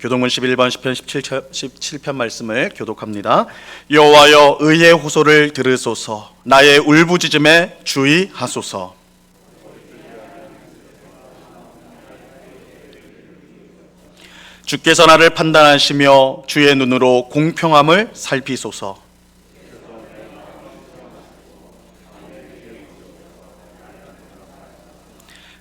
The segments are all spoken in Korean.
교동문 11번 시편 17편 말씀을 교독합니다. 여호와여 의의 호소를 들으소서, 나의 울부짖음에 주의하소서. 주께서 나를 판단하시며 주의 눈으로 공평함을 살피소서.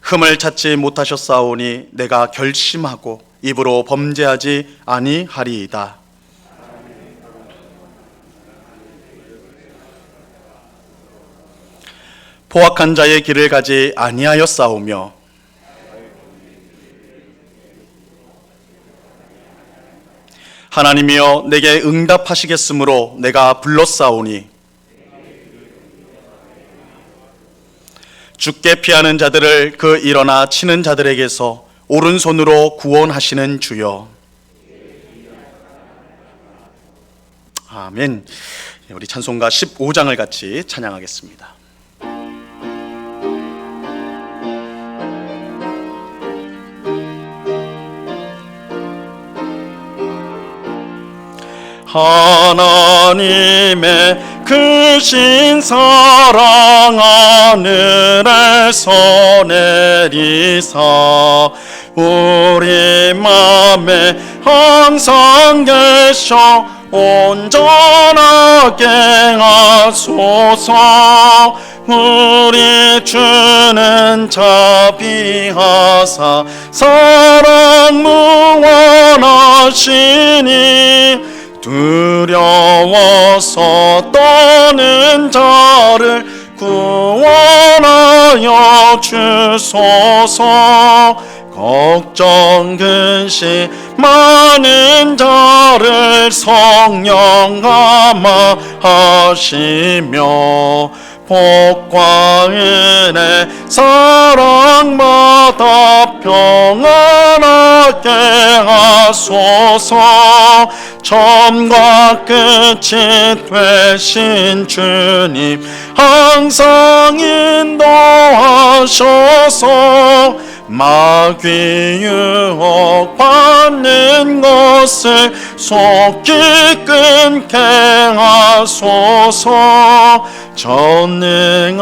흠을 찾지 못하셨사오니 내가 결심하고 입으로 범죄하지 아니하리이다. 포악한 자의 길을 가지 아니하였사오며 하나님이여 내게 응답하시겠으므로 내가 불렀사오니 주께 피하는 자들을 그 일어나 치는 자들에게서 오른손으로 구원하시는 주여. 아멘. 우리 찬송가 15장을 같이 찬양하겠습니다. 하나님의 크신 사랑 하늘에서 내리사 우리 맘에 항상 계셔 온전하게 하소서. 우리 주는 자비하사 사랑 무한하시니 두려워서 떠는 자를 구원하여 주소서. 걱정 근심 많은 자를 성령 감화 하시며 복과 은혜 사랑마다 평안하게 하소서. 처음과 끝이 되신 주님 항상 인도하셔서 마귀 유혹 받는 것을 속히 끊게 하소서. 전능하신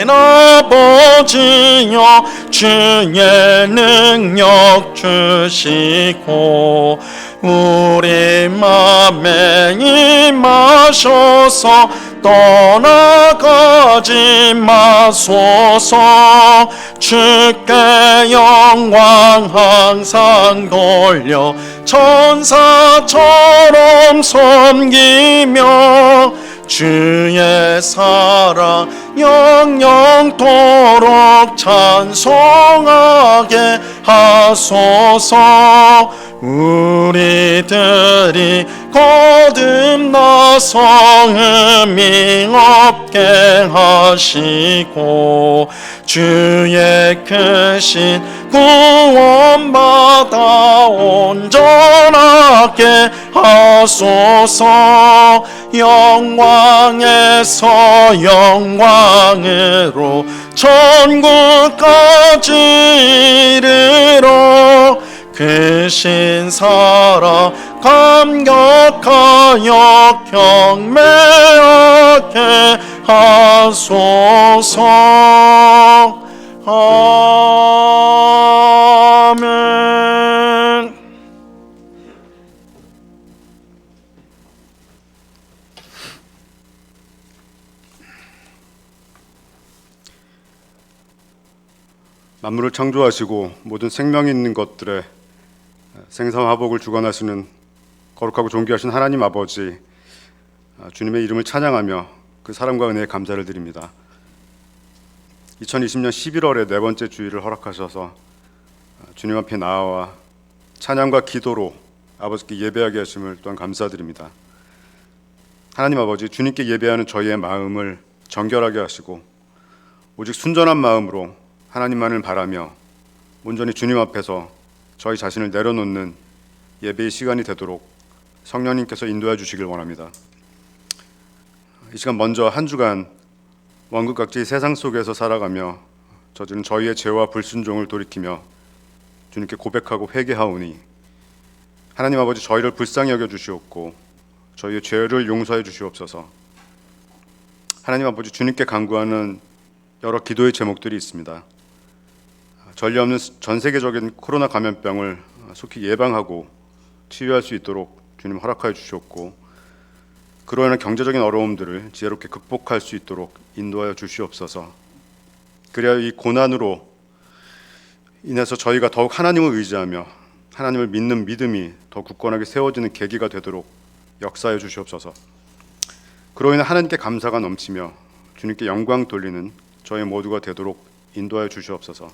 아버지여 주의 능력 주시고 우리 맘에 임하셔서 떠나가지 마소서. 주께 영광 항상 돌려 천사처럼 섬기며 주의 사랑 영영토록 찬송하게 하소서. 우리들이 거듭나서 흠이 없게 하시고 주의 크신 구원받아 온전하게 하소서. 영광에서 영광으로 천국까지 이르러 크신 사랑 감격하여 경매하게 하소서. 아멘. 만물을 창조하시고 모든 생명이 있는 것들에 생사화복을 주관하시는 거룩하고 존귀하신 하나님 아버지, 주님의 이름을 찬양하며 그 사랑과 은혜에 감사를 드립니다. 2020년 11월에 네 번째 주일을 허락하셔서 주님 앞에 나아와 찬양과 기도로 아버지께 예배하게 하심을 또한 감사드립니다. 하나님 아버지, 주님께 예배하는 저희의 마음을 정결하게 하시고 오직 순전한 마음으로 하나님만을 바라며 온전히 주님 앞에서 저희 자신을 내려놓는 예배의 시간이 되도록 성령님께서 인도해 주시길 원합니다. 이 시간 먼저 한 주간 원국각지 세상 속에서 살아가며 저지른 저희의 죄와 불순종을 돌이키며 주님께 고백하고 회개하오니 하나님 아버지, 저희를 불쌍히 여겨 주시옵고 저희의 죄를 용서해 주시옵소서. 하나님 아버지, 주님께 간구하는 여러 기도의 제목들이 있습니다. 전례 없는 전 세계적인 코로나 감염병을 속히 예방하고 치유할 수 있도록 주님 허락하여 주시옵고, 그로 인한 경제적인 어려움들을 지혜롭게 극복할 수 있도록 인도하여 주시옵소서. 그래야 이 고난으로 인해서 저희가 더욱 하나님을 의지하며 하나님을 믿는 믿음이 더 굳건하게 세워지는 계기가 되도록 역사해 주시옵소서. 그로 인해 하나님께 감사가 넘치며 주님께 영광 돌리는 저희 모두가 되도록 인도하여 주시옵소서.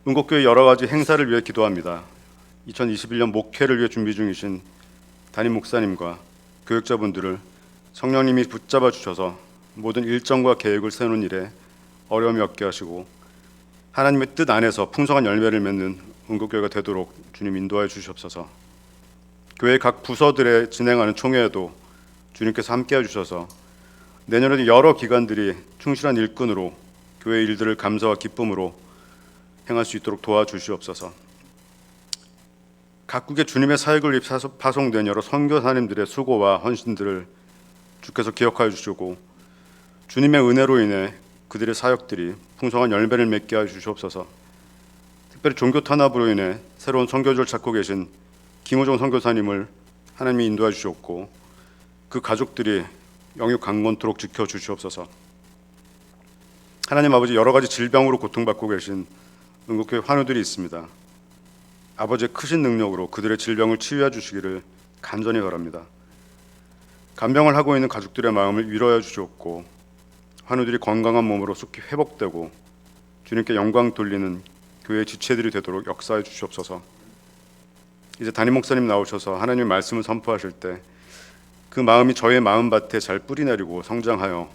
은곡교회 여러 가지 행사를 위해 기도합니다. 2021년 목회를 위해 준비 중이신 담임 목사님과 교육자분들을 성령님이 붙잡아 주셔서 모든 일정과 계획을 세우는 일에 어려움이 없게 하시고 하나님의 뜻 안에서 풍성한 열매를 맺는 은곡교회가 되도록 주님 인도하여 주시옵소서. 교회 각 부서들에 진행하는 총회에도 주님께서 함께해 주셔서 내년에도 여러 기관들이 충실한 일꾼으로 교회 일들을 감사와 기쁨으로 행할 수 있도록 도와주시옵소서. 각국의 주님의 사역을 위해 파송된 여러 선교사님들의 수고와 헌신들을 주께서 기억하여 주시고 주님의 은혜로 인해 그들의 사역들이 풍성한 열매를 맺게 하여 주시옵소서. 특별히 종교 탄압으로 인해 새로운 선교지를 찾고 계신 김우종 선교사님을 하나님이 인도해 주셨고 그 가족들이 영육 강건토록 지켜 주시옵소서. 하나님 아버지, 여러 가지 질병으로 고통받고 계신 은국교회 환우들이 있습니다. 아버지의 크신 능력으로 그들의 질병을 치유해 주시기를 간절히 바랍니다. 간병을 하고 있는 가족들의 마음을 위로해 주시옵고 환우들이 건강한 몸으로 속히 회복되고 주님께 영광 돌리는 교회의 지체들이 되도록 역사해 주시옵소서. 이제 담임 목사님 나오셔서 하나님의 말씀을 선포하실 때 그 마음이 저의 마음밭에 잘 뿌리내리고 성장하여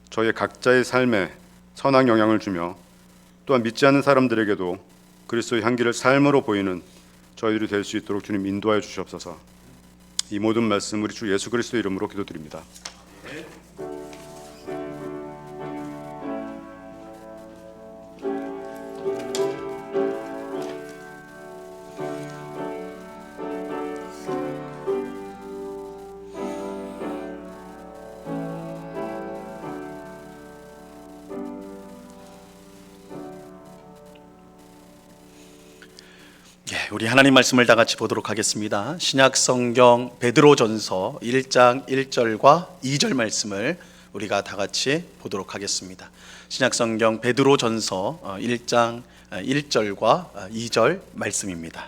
저의 각자의 삶에 선한 영향을 주며 또한 믿지 않는 사람들에게도 그리스도의 향기를 삶으로 보이는 저희들이 될 수 있도록 주님 인도하여 주시옵소서. 이 모든 말씀 우리 주 예수 그리스도의 이름으로 기도드립니다. 우리 하나님 말씀을 다 같이 보도록 하겠습니다. 신약 성경 베드로전서 1장 1절과 2절 말씀을 우리가 다 같이 보도록 하겠습니다. 신약 성경 베드로전서 1장 1절과 2절 말씀입니다.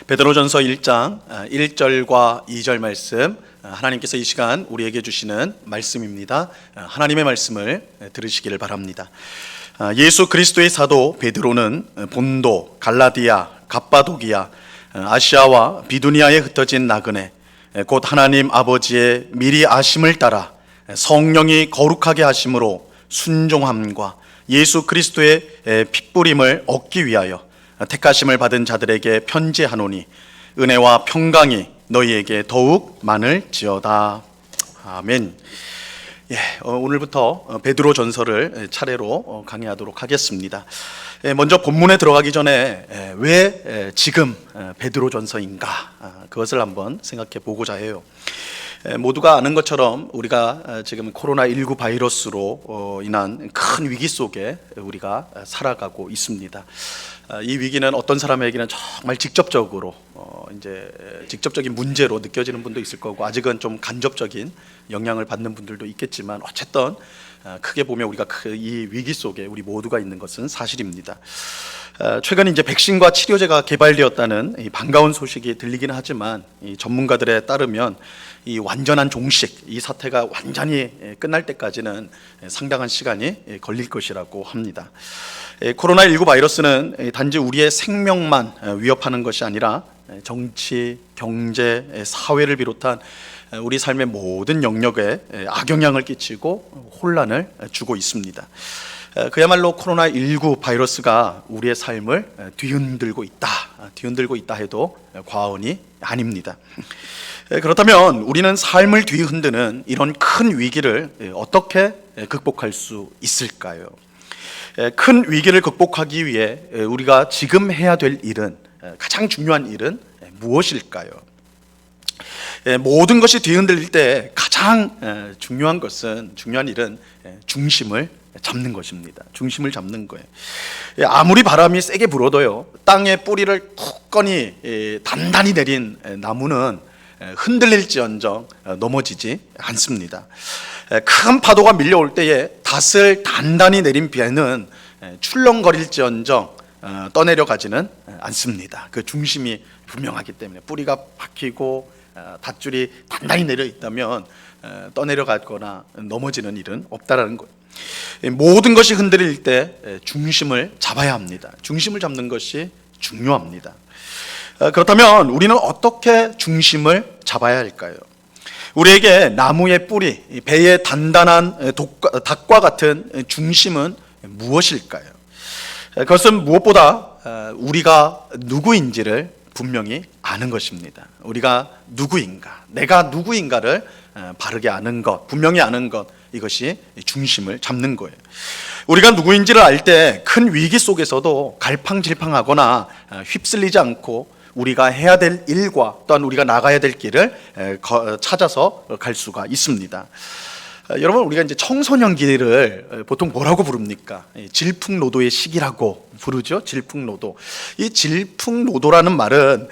베드로전서 1장 1절과 2절 말씀, 하나님께서 이 시간 우리에게 주시는 말씀입니다. 하나님의 말씀을 들으시기를 바랍니다. 예수 그리스도의 사도 베드로는 본도, 갈라디아, 갑바도기아, 아시아와 비두니아에 흩어진 나그네, 곧 하나님 아버지의 미리 아심을 따라 성령이 거룩하게 하심으로 순종함과 예수 그리스도의 핏부림을 얻기 위하여 택하심을 받은 자들에게 편지하노니 은혜와 평강이 너희에게 더욱 많을지어다. 아멘. 오늘부터 베드로 전서를 차례로 강의하도록 하겠습니다. 먼저 본문에 들어가기 전에 왜 지금 베드로 전서인가, 그것을 한번 생각해 보고자 해요. 모두가 아는 것처럼 우리가 지금 코로나19 바이러스로 인한 큰 위기 속에 우리가 살아가고 있습니다. 이 위기는 어떤 사람에게는 정말 직접적으로 직접적인 문제로 느껴지는 분도 있을 거고, 아직은 좀 간접적인 영향을 받는 분들도 있겠지만, 어쨌든 크게 보면 우리가 이 위기 속에 우리 모두가 있는 것은 사실입니다. 최근 이제 백신과 치료제가 개발되었다는 이 반가운 소식이 들리긴 하지만, 이 전문가들에 따르면 이 완전한 종식, 이 사태가 완전히 끝날 때까지는 상당한 시간이 걸릴 것이라고 합니다. 코로나19 바이러스는 단지 우리의 생명만 위협하는 것이 아니라 정치, 경제, 사회를 비롯한 우리 삶의 모든 영역에 악영향을 끼치고 혼란을 주고 있습니다. 그야말로 코로나19 바이러스가 우리의 삶을 뒤흔들고 있다 해도 과언이 아닙니다. 그렇다면 우리는 삶을 뒤흔드는 이런 큰 위기를 어떻게 극복할 수 있을까요? 큰 위기를 극복하기 위해 우리가 지금 해야 될 일은, 가장 중요한 일은 무엇일까요? 모든 것이 뒤흔들릴 때 가장 중요한 일은 중심을 잡는 것입니다. 중심을 잡는 거예요. 아무리 바람이 세게 불어도요, 땅에 뿌리를 굳건히 단단히 내린 나무는 흔들릴지언정 넘어지지 않습니다. 큰 파도가 밀려올 때에 닷을 단단히 내린 배는 출렁거릴지언정 떠내려가지는 않습니다. 그 중심이 분명하기 때문에, 뿌리가 박히고 닷줄이 단단히 내려 있다면 떠내려가거나 넘어지는 일은 없다라는 거예요. 모든 것이 흔들릴 때 중심을 잡아야 합니다. 중심을 잡는 것이 중요합니다. 그렇다면 우리는 어떻게 중심을 잡아야 할까요? 우리에게 나무의 뿌리, 배의 단단한 닷과 같은 중심은 무엇일까요? 그것은 무엇보다 우리가 누구인지를 분명히 아는 것입니다. 우리가 누구인가, 내가 누구인가를 바르게 아는 것, 분명히 아는 것, 이것이 중심을 잡는 거예요. 우리가 누구인지를 알 때 큰 위기 속에서도 갈팡질팡하거나 휩쓸리지 않고 우리가 해야 될 일과 또한 우리가 나가야 될 길을 찾아서 갈 수가 있습니다. 여러분, 우리가 이제 청소년기를 보통 뭐라고 부릅니까? 질풍노도의 시기라고 부르죠. 질풍노도. 이 질풍노도라는 말은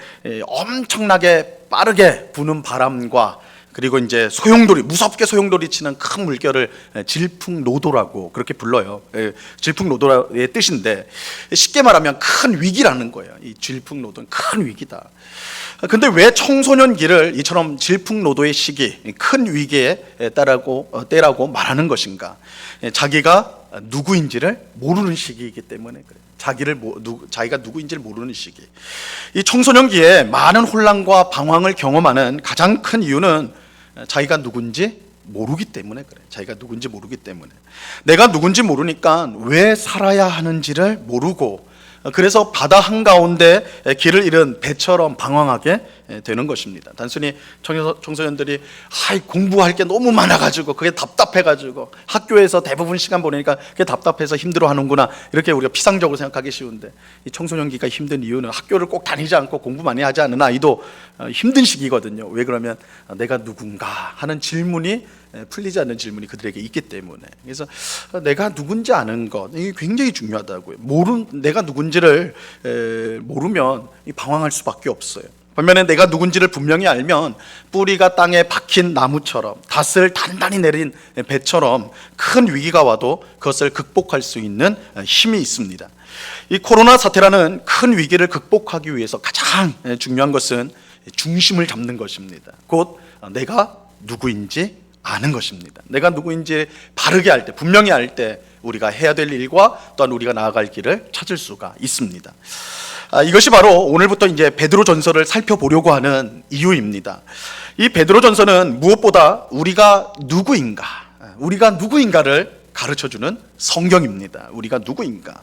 엄청나게 빠르게 부는 바람과 그리고 이제 소용돌이, 무섭게 소용돌이 치는 큰 물결을 질풍노도라고 그렇게 불러요. 질풍노도의 뜻인데, 쉽게 말하면 큰 위기라는 거예요. 이 질풍노도는 큰 위기다. 근데 왜 청소년기를 이처럼 질풍노도의 시기, 큰 위기에 때라고 말하는 것인가? 자기가 누구인지를 모르는 시기이기 때문에 그래요. 자기가 누구인지를 모르는 시기. 이 청소년기에 많은 혼란과 방황을 경험하는 가장 큰 이유는 자기가 누군지 모르기 때문에 그래. 자기가 누군지 모르기 때문에. 내가 누군지 모르니까 왜 살아야 하는지를 모르고, 그래서 바다 한가운데 길을 잃은 배처럼 방황하게 되는 것입니다. 단순히 청소년들이 공부할 게 너무 많아가지고 그게 답답해가지고 학교에서 대부분 시간 보내니까 그게 답답해서 힘들어하는구나, 이렇게 우리가 피상적으로 생각하기 쉬운데, 이 청소년기가 힘든 이유는 학교를 꼭 다니지 않고 공부 많이 하지 않는 아이도 힘든 시기거든요. 왜 그러면 내가 누군가 하는 질문이 풀리지 않는 질문이 그들에게 있기 때문에. 그래서 내가 누군지 아는 것, 이게 굉장히 중요하다고요. 내가 누군지를 모르면 방황할 수밖에 없어요. 반면에 내가 누군지를 분명히 알면 뿌리가 땅에 박힌 나무처럼, 닷을 단단히 내린 배처럼 큰 위기가 와도 그것을 극복할 수 있는 힘이 있습니다. 이 코로나 사태라는 큰 위기를 극복하기 위해서 가장 중요한 것은 중심을 잡는 것입니다. 곧 내가 누구인지 아는 것입니다. 내가 누구인지 바르게 알 때, 분명히 알 때 우리가 해야 될 일과 또한 우리가 나아갈 길을 찾을 수가 있습니다. 이것이 바로 오늘부터 이제 베드로전서를 살펴보려고 하는 이유입니다. 이 베드로전서는 무엇보다 우리가 누구인가를 가르쳐주는 성경입니다. 우리가 누구인가.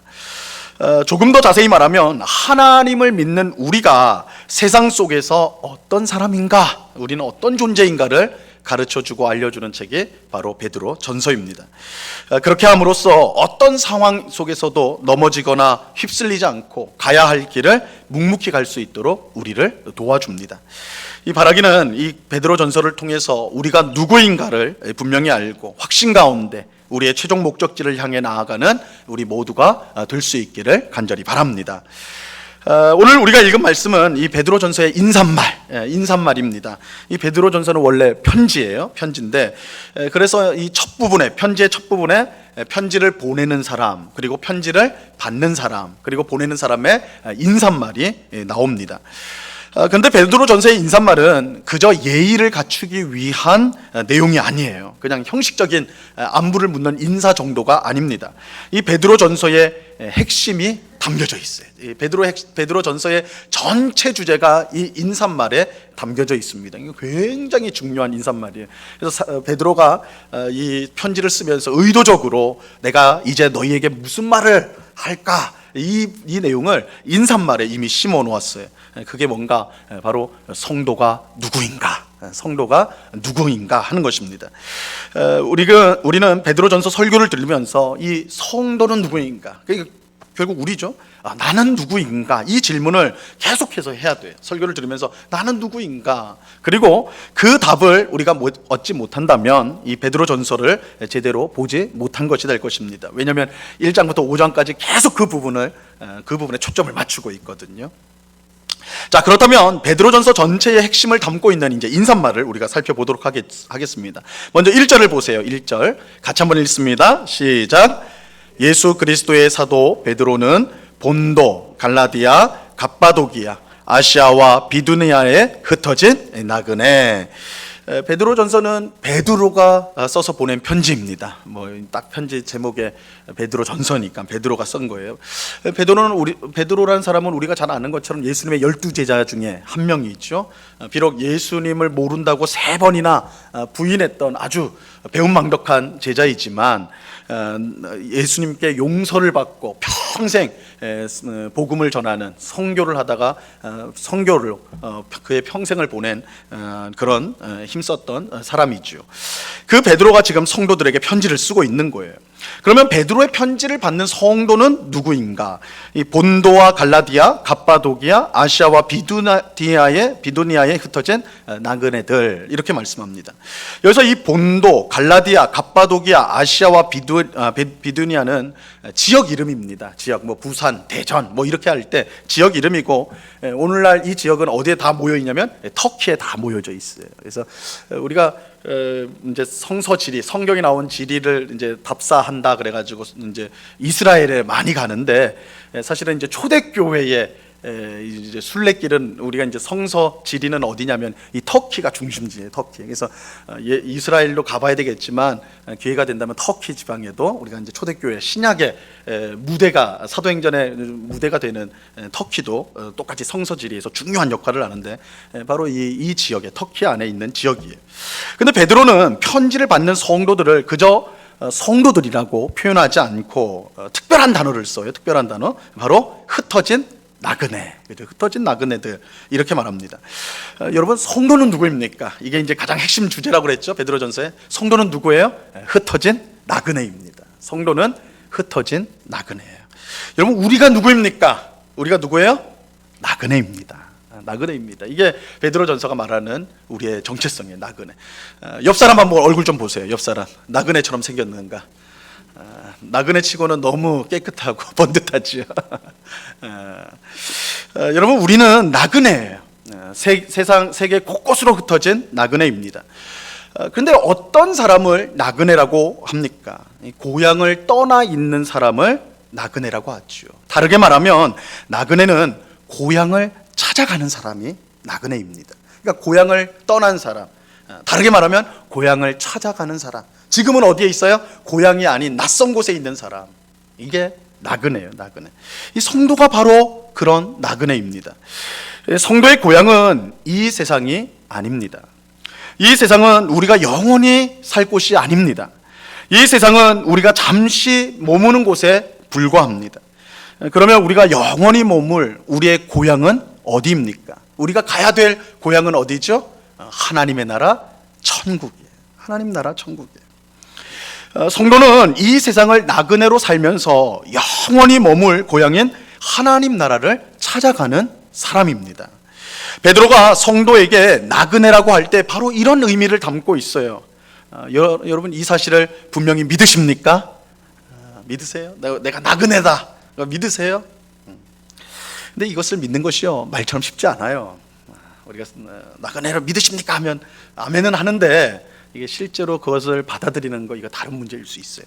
조금 더 자세히 말하면 하나님을 믿는 우리가 세상 속에서 어떤 사람인가, 우리는 어떤 존재인가를 가르쳐주고 알려주는 책이 바로 베드로 전서입니다. 그렇게 함으로써 어떤 상황 속에서도 넘어지거나 휩쓸리지 않고 가야 할 길을 묵묵히 갈 수 있도록 우리를 도와줍니다. 이 바라기는 이 베드로 전서를 통해서 우리가 누구인가를 분명히 알고 확신 가운데 우리의 최종 목적지를 향해 나아가는 우리 모두가 될 수 있기를 간절히 바랍니다. 오늘 우리가 읽은 말씀은 이 베드로전서의 인사말입니다. 이 베드로전서는 원래 편지인데, 그래서 이 첫 부분에, 편지의 첫 부분에 편지를 보내는 사람, 그리고 편지를 받는 사람, 그리고 보내는 사람의 인사말이 나옵니다. 그런데 베드로전서의 인사말은 그저 예의를 갖추기 위한 내용이 아니에요. 그냥 형식적인 안부를 묻는 인사 정도가 아닙니다. 이 베드로전서의 핵심이 담겨져 있어요. 베드로전서의 전체 주제가 이 인사말에 담겨져 있습니다. 이거 굉장히 중요한 인사말이에요. 그래서 베드로가 이 편지를 쓰면서 의도적으로 내가 이제 너희에게 무슨 말을 할까, 이 내용을 인사말에 이미 심어 놓았어요. 그게 뭔가 바로 성도가 누구인가, 성도가 누구인가 하는 것입니다. 우리는 베드로전서 설교를 들으면서 이 성도는 누구인가, 그러니까 결국 우리죠. 나는 누구인가, 이 질문을 계속해서 해야 돼요. 설교를 들으면서 나는 누구인가. 그리고 그 답을 우리가 얻지 못한다면 이 베드로전서를 제대로 보지 못한 것이 될 것입니다. 왜냐하면 1장부터 5장까지 계속 그 부분에 초점을 맞추고 있거든요. 자, 그렇다면 베드로전서 전체의 핵심을 담고 있는 이제 인사말을 우리가 살펴보도록 하겠습니다. 먼저 1절을 보세요. 1절 같이 한번 읽습니다. 시작. 예수 그리스도의 사도 베드로는 본도, 갈라디아, 갑바도기아, 아시아와 비두니아에 흩어진 나그네. 베드로전서는 베드로가 써서 보낸 편지입니다. 딱 편지 제목에 베드로전서니까 베드로가 쓴 거예요. 베드로라는 사람은 우리가 잘 아는 것처럼 예수님의 12제자 중에 한 명이죠. 비록 예수님을 모른다고 3번이나 부인했던 아주 배은망덕한 제자이지만 예수님께 용서를 받고 평생 복음을 전하는 선교를 하다가 선교로 그의 평생을 보낸 그런 힘썼던 사람이죠. 그 베드로가 지금 성도들에게 편지를 쓰고 있는 거예요. 그러면 베드로의 편지를 받는 성도는 누구인가? 이 본도와 갈라디아, 갑바도기아, 아시아와 비두니아에 흩어진 나그네들, 이렇게 말씀합니다. 여기서 이 본도, 갈라디아, 갑바도기아, 아시아와 비두니아는 지역 이름입니다. 지역, 부산, 대전, 이렇게 할 때 지역 이름이고, 오늘날 이 지역은 어디에 다 모여 있냐면 터키에 다 모여져 있어요. 그래서 우리가 이제 성서 지리, 성경에 나온 지리를 이제 답사한다 그래가지고 이제 이스라엘에 많이 가는데, 사실은 이제 초대교회의 이제 순례길은 우리가 이제 성서 지리는 어디냐면 이 터키가 중심지예요. 터키. 그래서 이스라엘로 가봐야 되겠지만 기회가 된다면 터키 지방에도 우리가 이제 초대교회 신약의 무대가, 사도행전의 무대가 되는 터키도 똑같이 성서 지리에서 중요한 역할을 하는데 바로 이 지역에, 터키 안에 있는 지역이에요. 근데 베드로는 편지를 받는 성도들을 그저 성도들이라고 표현하지 않고 특별한 단어를 써요. 특별한 단어, 바로 흩어진 나그네, 흩어진 나그네들, 이렇게 말합니다. 여러분, 성도는 누구입니까? 이게 이제 가장 핵심 주제라고 그랬죠, 베드로전서에. 성도는 누구예요? 흩어진 나그네입니다. 성도는 흩어진 나그네예요. 여러분, 우리가 누구입니까? 우리가 누구예요? 나그네입니다. 나그네입니다. 이게 베드로전서가 말하는 우리의 정체성이에요. 나그네. 옆 사람 한번 얼굴 좀 보세요. 옆 사람 나그네처럼 생겼는가? 나그네 치고는 너무 깨끗하고 번듯하지요. 여러분, 우리는 나그네예요. 세계 곳곳으로 흩어진 나그네입니다. 그런데 어떤 사람을 나그네라고 합니까? 고향을 떠나 있는 사람을 나그네라고 하죠. 다르게 말하면 나그네는 고향을 찾아가는 사람이 나그네입니다. 그러니까 고향을 떠난 사람, 다르게 말하면 고향을 찾아가는 사람. 지금은 어디에 있어요? 고향이 아닌 낯선 곳에 있는 사람. 이게 나그네예요. 나그네. 이 성도가 바로 그런 나그네입니다. 성도의 고향은 이 세상이 아닙니다. 이 세상은 우리가 영원히 살 곳이 아닙니다. 이 세상은 우리가 잠시 머무는 곳에 불과합니다. 그러면 우리가 영원히 머물 우리의 고향은 어디입니까? 우리가 가야 될 고향은 어디죠? 하나님의 나라 천국이에요. 하나님 나라 천국이에요. 성도는 이 세상을 나그네로 살면서 영원히 머물 고향인 하나님 나라를 찾아가는 사람입니다. 베드로가 성도에게 나그네라고 할 때 바로 이런 의미를 담고 있어요. 여러분, 이 사실을 분명히 믿으십니까? 믿으세요? 내가 나그네다. 믿으세요? 근데 이것을 믿는 것이요, 말처럼 쉽지 않아요. 우리가 나그네를 믿으십니까 하면 아멘은 하는데 이게 실제로 그것을 받아들이는 거, 이거 다른 문제일 수 있어요.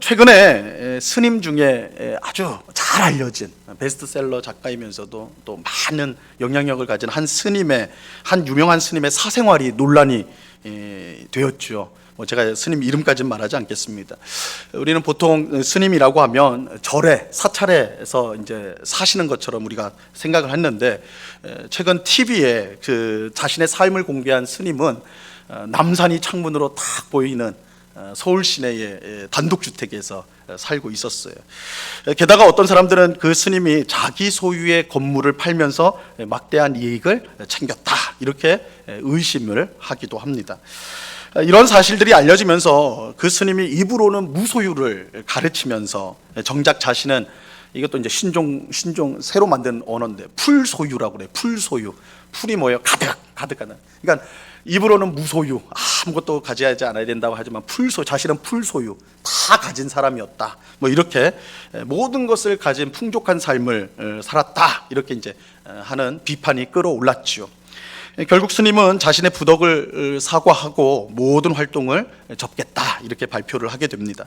최근에 스님 중에 아주 잘 알려진 베스트셀러 작가이면서도 또 많은 영향력을 가진 한 유명한 스님의 사생활이 논란이 되었죠. 제가 스님 이름까지는 말하지 않겠습니다. 우리는 보통 스님이라고 하면 절에, 사찰에서 이제 사시는 것처럼 우리가 생각을 했는데, 최근 TV에 그 자신의 삶을 공개한 스님은 남산이 창문으로 탁 보이는 서울 시내의 단독주택에서 살고 있었어요. 게다가 어떤 사람들은 그 스님이 자기 소유의 건물을 팔면서 막대한 이익을 챙겼다 이렇게 의심을 하기도 합니다. 이런 사실들이 알려지면서 그 스님이 입으로는 무소유를 가르치면서 정작 자신은, 이것도 이제 신종 새로 만든 언어인데 풀소유라고 그래요. 풀소유. 풀이 뭐예요? 가득하는. 그러니까 입으로는 무소유, 아무것도 가져야지 않아야 된다고 하지만 자신은 풀소유, 다 가진 사람이었다. 뭐 이렇게 모든 것을 가진 풍족한 삶을 살았다. 이렇게 이제 하는 비판이 끌어올랐지요. 결국 스님은 자신의 부덕을 사과하고 모든 활동을 접겠다 이렇게 발표를 하게 됩니다.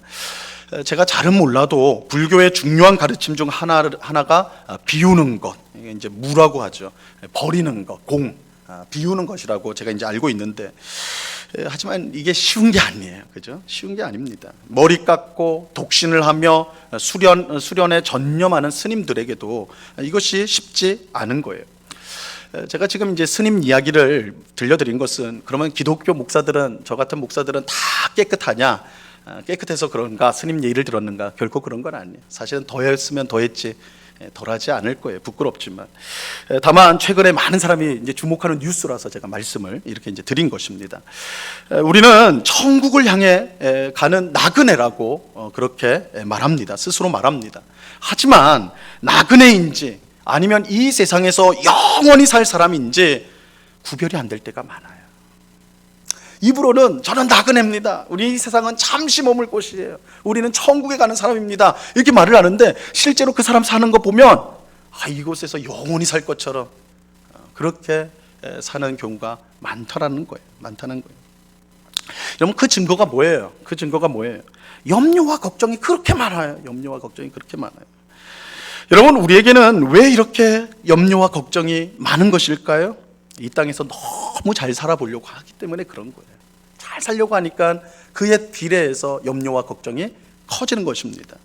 제가 잘은 몰라도 불교의 중요한 가르침 중 하나가 비우는 것, 이게 이제 무라고 하죠. 버리는 것, 비우는 것이라고 제가 이제 알고 있는데, 하지만 이게 쉬운 게 아니에요, 그죠? 쉬운 게 아닙니다. 머리 깎고 독신을 하며 수련에 전념하는 스님들에게도 이것이 쉽지 않은 거예요. 제가 지금 이제 스님 이야기를 들려드린 것은, 그러면 기독교 목사들은, 저 같은 목사들은 다 깨끗하냐, 깨끗해서 그런가, 스님 예의를 들었는가? 결코 그런 건 아니에요. 사실은 더 했으면 더 했지, 덜하지 않을 거예요. 부끄럽지만. 다만 최근에 많은 사람이 이제 주목하는 뉴스라서 제가 말씀을 이렇게 이제 드린 것입니다. 우리는 천국을 향해 가는 나그네라고 그렇게 말합니다. 스스로 말합니다. 하지만 나그네인지 아니면 이 세상에서 영원히 살 사람인지 구별이 안 될 때가 많아요. 입으로는 저는 나그네입니다, 우리 이 세상은 잠시 머물 곳이에요, 우리는 천국에 가는 사람입니다, 이렇게 말을 하는데 실제로 그 사람 사는 거 보면 이곳에서 영원히 살 것처럼 그렇게 사는 경우가 많다는 거예요. 여러분, 그 증거가 뭐예요? 염려와 걱정이 그렇게 많아요. 여러분, 우리에게는 왜 이렇게 염려와 걱정이 많은 것일까요? 이 땅에서 너무 잘 살아보려고 하기 때문에 그런 거예요. 잘 살려고 하니까 그에 비례해서 염려와 걱정이 커지는 것입니다.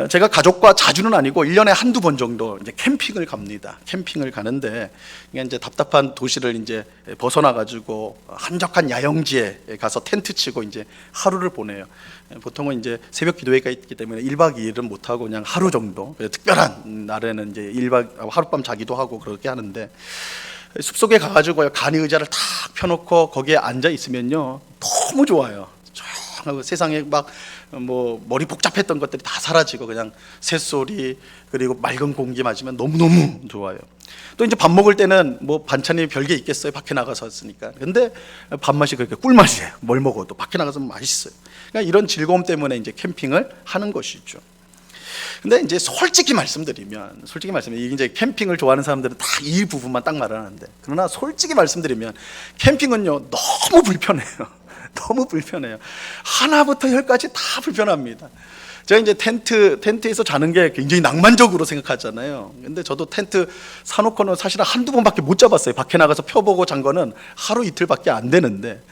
제가 가족과 자주는 아니고 1년에 한두 번 정도 이제 캠핑을 갑니다. 캠핑을 가는데 이제 답답한 도시를 이제 벗어나 가지고 한적한 야영지에 가서 텐트 치고 이제 하루를 보내요. 보통은 이제 새벽 기도회가 있기 때문에 1박 2일은 못 하고 그냥 하루 정도, 특별한 날에는 이제 하룻밤 자기도 하고 그렇게 하는데, 숲속에 가가지고 간이 의자를 탁 펴놓고 거기에 앉아 있으면요 너무 좋아요. 조용하고 세상에 막 뭐 머리 복잡했던 것들이 다 사라지고 그냥 새소리 그리고 맑은 공기 맞으면 너무너무 좋아요. 또 이제 밥 먹을 때는 뭐 반찬이 별게 있겠어요, 밖에 나가서 했으니까. 근데 밥맛이 그렇게 꿀맛이에요. 뭘 먹어도 밖에 나가서 맛있어요. 그러니까 이런 즐거움 때문에 이제 캠핑을 하는 것이죠. 근데 이제 솔직히 말씀드리면 이게 이제 캠핑을 좋아하는 사람들은 다 이 부분만 딱 말하는데, 그러나 솔직히 말씀드리면 캠핑은요 너무 불편해요. 하나부터 열까지 다 불편합니다. 제가 이제 텐트에서 자는 게 굉장히 낭만적으로 생각하잖아요. 근데 저도 텐트 사놓고는 사실은 한두 번밖에 못 잡았어요. 밖에 나가서 펴보고 잔 거는 하루 이틀밖에 안 되는데,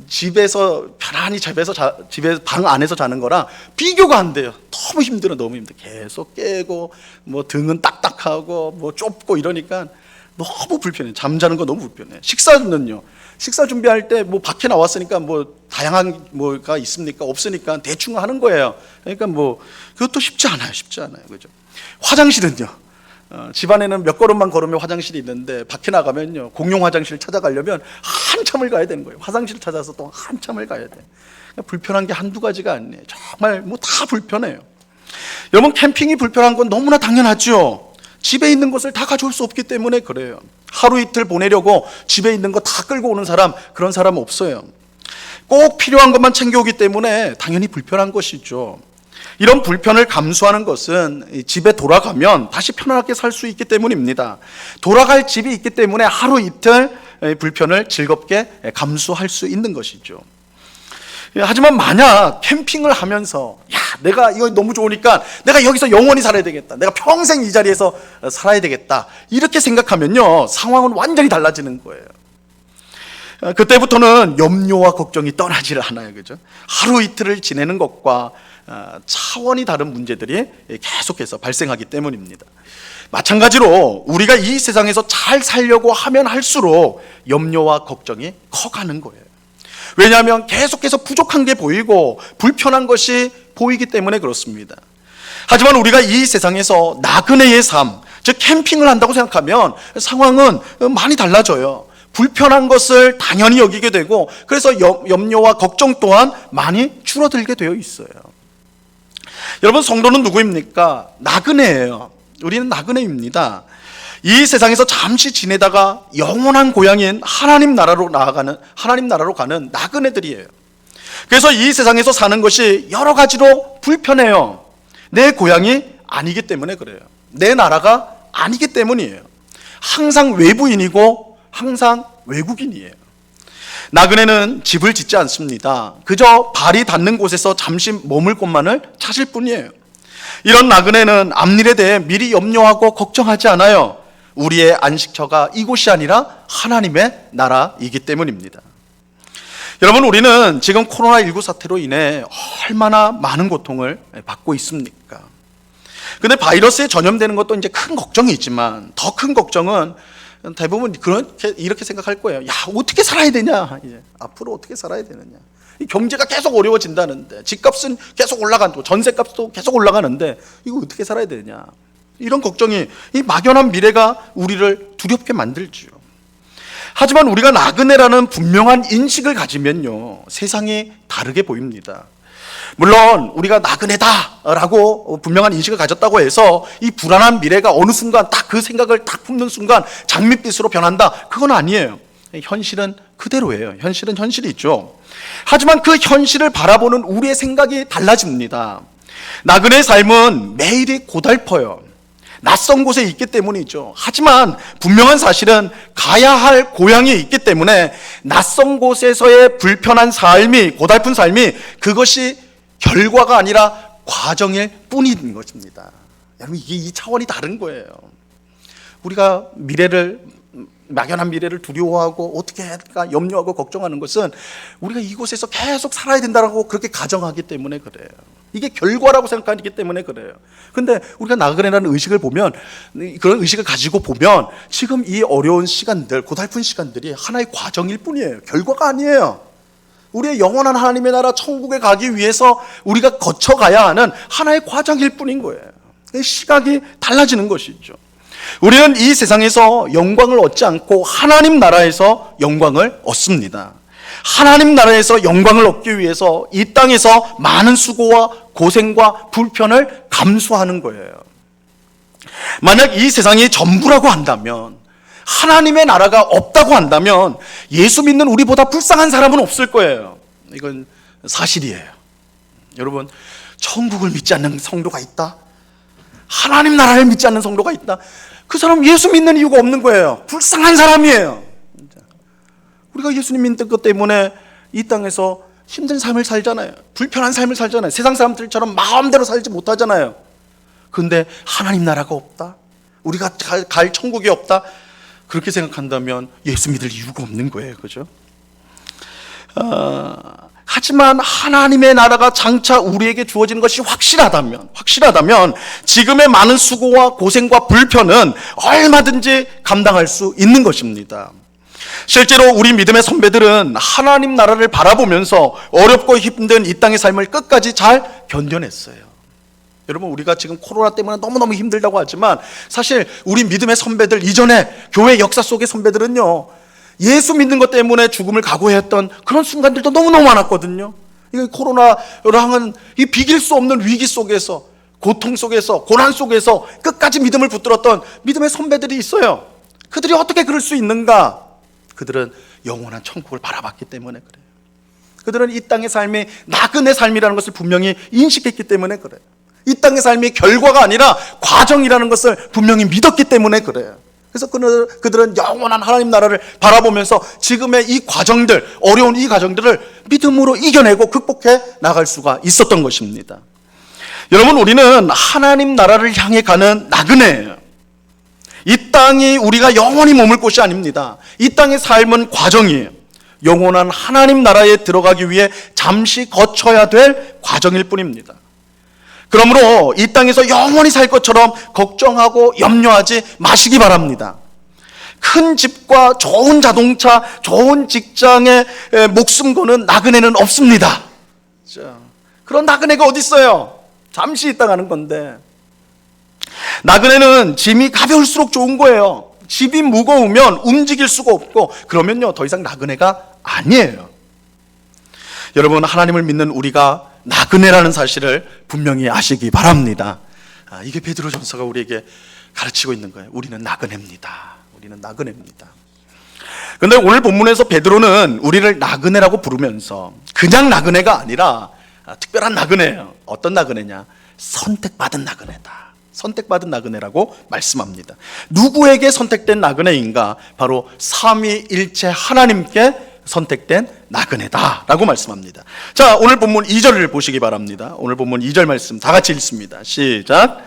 집에서 편안히 집에 방 안에서 자는 거랑 비교가 안 돼요. 너무 힘들어. 계속 깨고 뭐 등은 딱딱하고 뭐 좁고 이러니까 너무 불편해요. 잠자는 거 너무 불편해요. 식사 준비할 때 뭐 밖에 나왔으니까 뭐 다양한 뭐가 있습니까? 없으니까 대충 하는 거예요. 그러니까 뭐 그것도 쉽지 않아요. 그죠? 화장실은요, 집안에는 몇 걸음만 걸으면 화장실이 있는데 밖에 나가면요 공용 화장실 찾아가려면 한참을 가야 되는 거예요. 화장실 찾아서 또 한참을 가야 돼. 불편한 게 한두 가지가 아니에요. 정말 뭐 다 불편해요. 여러분, 캠핑이 불편한 건 너무나 당연하죠. 집에 있는 것을 다 가져올 수 없기 때문에 그래요. 하루 이틀 보내려고 집에 있는 거 다 끌고 오는 사람, 그런 사람 없어요. 꼭 필요한 것만 챙겨오기 때문에 당연히 불편한 것이죠. 이런 불편을 감수하는 것은 집에 돌아가면 다시 편안하게 살 수 있기 때문입니다. 돌아갈 집이 있기 때문에 하루 이틀 불편을 즐겁게 감수할 수 있는 것이죠. 하지만 만약 캠핑을 하면서 내가 이거 너무 좋으니까 내가 여기서 영원히 살아야 되겠다, 내가 평생 이 자리에서 살아야 되겠다, 이렇게 생각하면요 상황은 완전히 달라지는 거예요. 그때부터는 염려와 걱정이 떠나지를 않아요. 그죠? 하루 이틀을 지내는 것과 차원이 다른 문제들이 계속해서 발생하기 때문입니다. 마찬가지로 우리가 이 세상에서 잘 살려고 하면 할수록 염려와 걱정이 커가는 거예요. 왜냐하면 계속해서 부족한 게 보이고 불편한 것이 보이기 때문에 그렇습니다. 하지만 우리가 이 세상에서 나그네의 삶, 즉 캠핑을 한다고 생각하면 상황은 많이 달라져요. 불편한 것을 당연히 여기게 되고, 그래서 염려와 걱정 또한 많이 줄어들게 되어 있어요. 여러분, 성도는 누구입니까? 나그네예요. 우리는 나그네입니다. 이 세상에서 잠시 지내다가 영원한 고향인 하나님 나라로 가는 나그네들이에요. 그래서 이 세상에서 사는 것이 여러 가지로 불편해요. 내 고향이 아니기 때문에 그래요. 내 나라가 아니기 때문이에요. 항상 외부인이고 항상 외국인이에요. 나그네는 집을 짓지 않습니다. 그저 발이 닿는 곳에서 잠시 머물 곳만을 찾을 뿐이에요. 이런 나그네는 앞일에 대해 미리 염려하고 걱정하지 않아요. 우리의 안식처가 이곳이 아니라 하나님의 나라이기 때문입니다. 여러분, 우리는 지금 코로나19 사태로 인해 얼마나 많은 고통을 받고 있습니까? 근데 바이러스에 전염되는 것도 이제 큰 걱정이지만 더 큰 걱정은 대부분 이렇게 생각할 거예요. 야, 어떻게 살아야 되냐? 이제 앞으로 어떻게 살아야 되느냐? 이 경제가 계속 어려워진다는데, 집값은 계속 올라가고 전세값도 계속 올라가는데 이거 어떻게 살아야 되냐? 이런 걱정이, 이 막연한 미래가 우리를 두렵게 만들죠. 하지만 우리가 나그네라는 분명한 인식을 가지면요, 세상이 다르게 보입니다. 물론 우리가 나그네다라고 분명한 인식을 가졌다고 해서 이 불안한 미래가 어느 순간 딱 그 생각을 딱 품는 순간 장밋빛으로 변한다, 그건 아니에요. 현실은 그대로예요. 현실은 현실이죠. 하지만 그 현실을 바라보는 우리의 생각이 달라집니다. 나그네의 삶은 매일이 고달퍼요. 낯선 곳에 있기 때문이죠. 하지만 분명한 사실은 가야 할 고향이 있기 때문에 낯선 곳에서의 불편한 삶이, 고달픈 삶이 그것이 결과가 아니라 과정일 뿐인 것입니다. 여러분, 이게 이 차원이 다른 거예요. 우리가 막연한 미래를 두려워하고 어떻게 할까 염려하고 걱정하는 것은 우리가 이곳에서 계속 살아야 된다고 그렇게 가정하기 때문에 그래요. 이게 결과라고 생각하기 때문에 그래요. 근데 우리가 나그네라는 의식을 보면, 그런 의식을 가지고 보면 지금 이 어려운 시간들, 고달픈 시간들이 하나의 과정일 뿐이에요. 결과가 아니에요. 우리의 영원한 하나님의 나라 천국에 가기 위해서 우리가 거쳐가야 하는 하나의 과정일 뿐인 거예요. 시각이 달라지는 것이죠. 우리는 이 세상에서 영광을 얻지 않고 하나님 나라에서 영광을 얻습니다. 하나님 나라에서 영광을 얻기 위해서 이 땅에서 많은 수고와 고생과 불편을 감수하는 거예요. 만약 이 세상이 전부라고 한다면, 하나님의 나라가 없다고 한다면 예수 믿는 우리보다 불쌍한 사람은 없을 거예요. 이건 사실이에요. 여러분, 천국을 믿지 않는 성도가 있다? 하나님 나라를 믿지 않는 성도가 있다? 그 사람 예수 믿는 이유가 없는 거예요. 불쌍한 사람이에요. 우리가 예수님 믿는 것 때문에 이 땅에서 힘든 삶을 살잖아요. 불편한 삶을 살잖아요. 세상 사람들처럼 마음대로 살지 못하잖아요. 그런데 하나님 나라가 없다? 우리가 갈 천국이 없다? 그렇게 생각한다면 예수 믿을 이유가 없는 거예요. 그죠? 하지만 하나님의 나라가 장차 우리에게 주어지는 것이 확실하다면 지금의 많은 수고와 고생과 불편은 얼마든지 감당할 수 있는 것입니다. 실제로 우리 믿음의 선배들은 하나님 나라를 바라보면서 어렵고 힘든 이 땅의 삶을 끝까지 잘 견뎌냈어요. 여러분, 우리가 지금 코로나 때문에 너무너무 힘들다고 하지만 사실 우리 믿음의 선배들, 이전에 교회 역사 속의 선배들은요, 예수 믿는 것 때문에 죽음을 각오했던 그런 순간들도 너무너무 많았거든요. 이 코로나랑은 이 비길 수 없는 위기 속에서, 고통 속에서, 고난 속에서 끝까지 믿음을 붙들었던 믿음의 선배들이 있어요. 그들이 어떻게 그럴 수 있는가? 그들은 영원한 천국을 바라봤기 때문에 그래요. 그들은 이 땅의 삶이 나그네 삶이라는 것을 분명히 인식했기 때문에 그래요. 이 땅의 삶이 결과가 아니라 과정이라는 것을 분명히 믿었기 때문에 그래요. 그래서 그들은 영원한 하나님 나라를 바라보면서 지금의 이 과정들, 어려운 이 과정들을 믿음으로 이겨내고 극복해 나갈 수가 있었던 것입니다. 여러분, 우리는 하나님 나라를 향해 가는 나그네예요. 이 땅이 우리가 영원히 머물 곳이 아닙니다. 이 땅의 삶은 과정이에요. 영원한 하나님 나라에 들어가기 위해 잠시 거쳐야 될 과정일 뿐입니다. 그러므로 이 땅에서 영원히 살 것처럼 걱정하고 염려하지 마시기 바랍니다. 큰 집과 좋은 자동차, 좋은 직장에 목숨 거는 나그네는 없습니다. 자, 그런 나그네가 어디 있어요? 잠시 있다 가는 건데. 나그네는 짐이 가벼울수록 좋은 거예요. 집이 무거우면 움직일 수가 없고, 그러면요 더 이상 나그네가 아니에요. 여러분, 하나님을 믿는 우리가 나그네라는 사실을 분명히 아시기 바랍니다. 이게 베드로전서가 우리에게 가르치고 있는 거예요. 우리는 나그네입니다. 우리는 나그네입니다. 그런데 오늘 본문에서 베드로는 우리를 나그네라고 부르면서 그냥 나그네가 아니라 특별한 나그네예요. 어떤 나그네냐? 선택받은 나그네다. 선택받은 나그네라고 말씀합니다. 누구에게 선택된 나그네인가? 바로 삼위일체 하나님께 선택된 나그네다라고 말씀합니다. 자, 오늘 본문 2절을 보시기 바랍니다. 오늘 본문 2절 말씀 다 같이 읽습니다. 시작.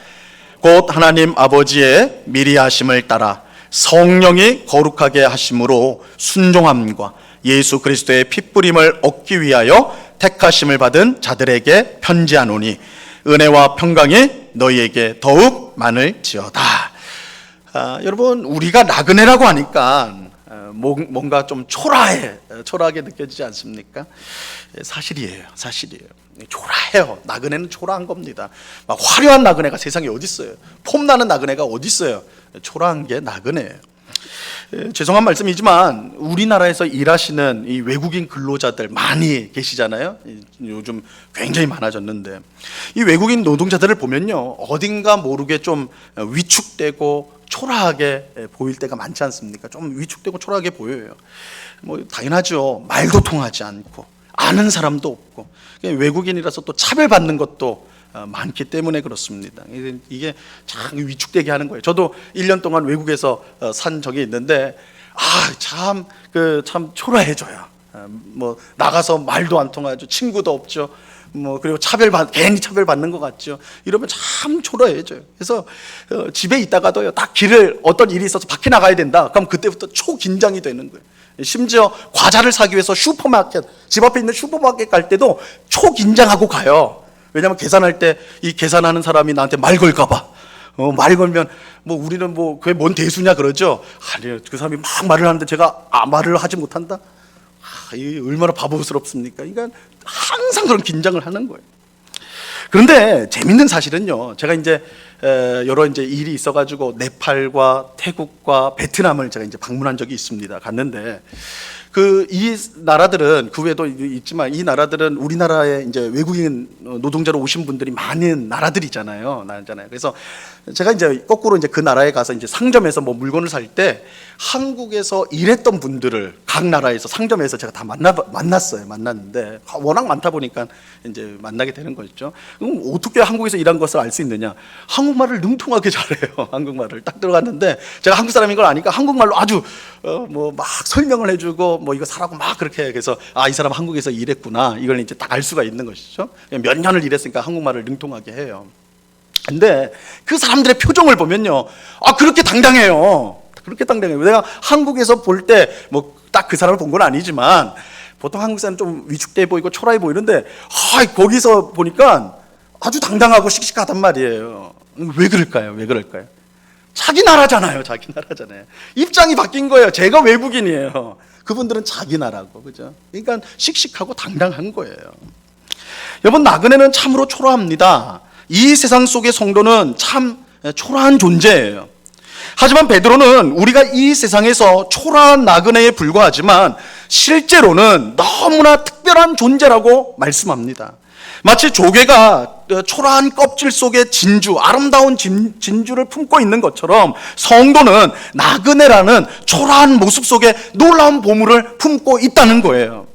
곧 하나님 아버지의 미리 하심을 따라 성령이 거룩하게 하심으로 순종함과 예수 그리스도의 핏부림을 얻기 위하여 택하심을 받은 자들에게 편지하노니 은혜와 평강이 너희에게 더욱 많을지어다. 여러분, 우리가 나그네라고 하니까 뭔가 좀 초라하게 느껴지지 않습니까? 사실이에요. 초라해요. 나그네는 초라한 겁니다. 막 화려한 나그네가 세상에 어디 있어요? 폼나는 나그네가 어디 있어요? 초라한 게 나그네예요. 죄송한 말씀이지만 우리나라에서 일하시는 이 외국인 근로자들 많이 계시잖아요. 요즘 굉장히 많아졌는데 이 외국인 노동자들을 보면요, 어딘가 모르게 좀 위축되고 초라하게 보일 때가 많지 않습니까? 좀 위축되고 초라하게 보여요. 뭐 당연하죠. 말도 통하지 않고 아는 사람도 없고 외국인이라서 또 차별받는 것도 많기 때문에 그렇습니다. 이게 참 위축되게 하는 거예요. 저도 1년 동안 외국에서 산 적이 있는데 참 초라해져요. 뭐 나가서 말도 안 통하죠. 친구도 없죠. 뭐 그리고 괜히 차별받는 것 같죠. 이러면 참 초라해져요. 그래서 집에 있다가도요, 딱 어떤 일이 있어서 밖에 나가야 된다. 그럼 그때부터 초긴장이 되는 거예요. 심지어 과자를 사기 위해서 집 앞에 있는 슈퍼마켓 갈 때도 초긴장하고 가요. 왜냐하면 계산할 때 이 계산하는 사람이 나한테 말 걸까봐. 말 걸면 뭐 우리는 뭐 그게 뭔 대수냐 그러죠. 아니요, 그 사람이 막 말을 하는데 제가 말을 하지 못한다. 이게 얼마나 바보스럽습니까? 그러니까 항상 그런 긴장을 하는 거예요. 그런데 재밌는 사실은요, 제가 이제 여러 일이 있어가지고 네팔과 태국과 베트남을 제가 이제 방문한 적이 있습니다. 갔는데 이 나라들은 그 외에도 있지만 이 나라들은 우리나라에 이제 외국인 노동자로 오신 분들이 많은 나라들이잖아요. 그래서 제가 이제 거꾸로 이제 그 나라에 가서 이제 상점에서 뭐 물건을 살 때 한국에서 일했던 분들을 각 나라에서 상점에서 제가 다 만났는데 워낙 많다 보니까 이제 만나게 되는 거죠. 그럼 어떻게 한국에서 일한 것을 알 수 있느냐? 한국말을 능통하게 잘해요. 한국말을 딱 들어갔는데 제가 한국 사람인 걸 아니까 한국말로 아주 뭐 막 설명을 해주고 뭐 이거 사라고 막 그렇게 해. 그래서 이 사람 한국에서 일했구나, 이걸 이제 딱 알 수가 있는 것이죠. 몇 년을 일했으니까 한국말을 능통하게 해요. 근데 그 사람들의 표정을 보면요, 그렇게 당당해요. 그렇게 당당해요. 내가 한국에서 볼 때 뭐 딱 그 사람을 본 건 아니지만 보통 한국 사람 좀 위축돼 보이고 초라해 보이는데 거기서 보니까 아주 당당하고 씩씩하단 말이에요. 왜 그럴까요? 자기 나라잖아요. 입장이 바뀐 거예요. 제가 외국인이에요. 그분들은 자기 나라고, 그죠? 그러니까 씩씩하고 당당한 거예요. 여러분, 나그네는 참으로 초라합니다. 이 세상 속의 성도는 참 초라한 존재예요. 하지만 베드로는 우리가 이 세상에서 초라한 나그네에 불과하지만 실제로는 너무나 특별한 존재라고 말씀합니다. 마치 조개가 초라한 껍질 속에 아름다운 진주를 품고 있는 것처럼 성도는 나그네라는 초라한 모습 속에 놀라운 보물을 품고 있다는 거예요.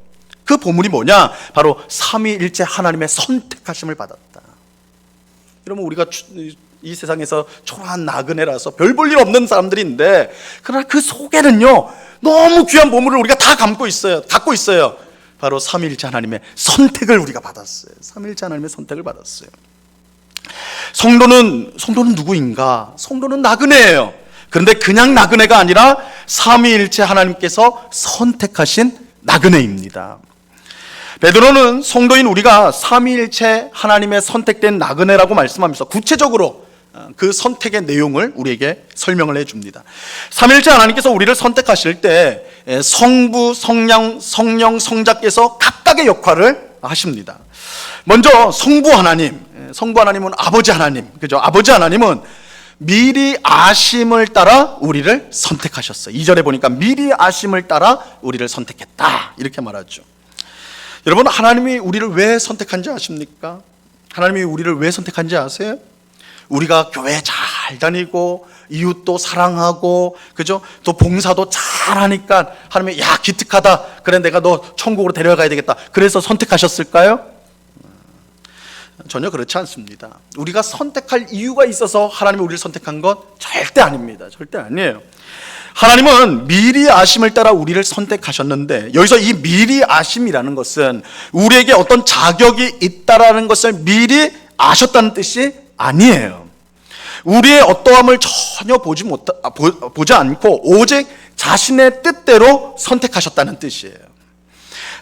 그 보물이 뭐냐? 바로 삼위일체 하나님의 선택하심을 받았다. 여러분, 우리가 이 세상에서 초라한 나그네라서 별 볼 일 없는 사람들인데, 그러나 그 속에는요, 너무 귀한 보물을 우리가 다 갖고 있어요. 바로 삼위일체 하나님의 선택을 우리가 받았어요. 삼위일체 하나님의 선택을 받았어요. 성도는 누구인가? 성도는 나그네예요. 그런데 그냥 나그네가 아니라 삼위일체 하나님께서 선택하신 나그네입니다. 베드로는 성도인 우리가 삼위일체 하나님의 선택된 나그네라고 말씀하면서 구체적으로 그 선택의 내용을 우리에게 설명을 해줍니다. 삼위일체 하나님께서 우리를 선택하실 때 성부, 성령, 성자께서 각각의 역할을 하십니다. 먼저 성부 하나님은 아버지 하나님, 그죠? 아버지 하나님은 미리 아심을 따라 우리를 선택하셨어요. 2절에 보니까 미리 아심을 따라 우리를 선택했다, 이렇게 말하죠. 여러분, 하나님이 우리를 왜 선택한지 아십니까? 하나님이 우리를 왜 선택한지 아세요? 우리가 교회 잘 다니고 이웃도 사랑하고, 그죠? 또 봉사도 잘하니까 하나님이 야, 기특하다, 그래 내가 너 천국으로 데려가야 되겠다, 그래서 선택하셨을까요? 전혀 그렇지 않습니다. 우리가 선택할 이유가 있어서 하나님이 우리를 선택한 것 절대 아닙니다. 절대 아니에요. 하나님은 미리 아심을 따라 우리를 선택하셨는데, 여기서 이 미리 아심이라는 것은 우리에게 어떤 자격이 있다라는 것을 미리 아셨다는 뜻이 아니에요. 우리의 어떠함을 전혀 보지 않고 오직 자신의 뜻대로 선택하셨다는 뜻이에요.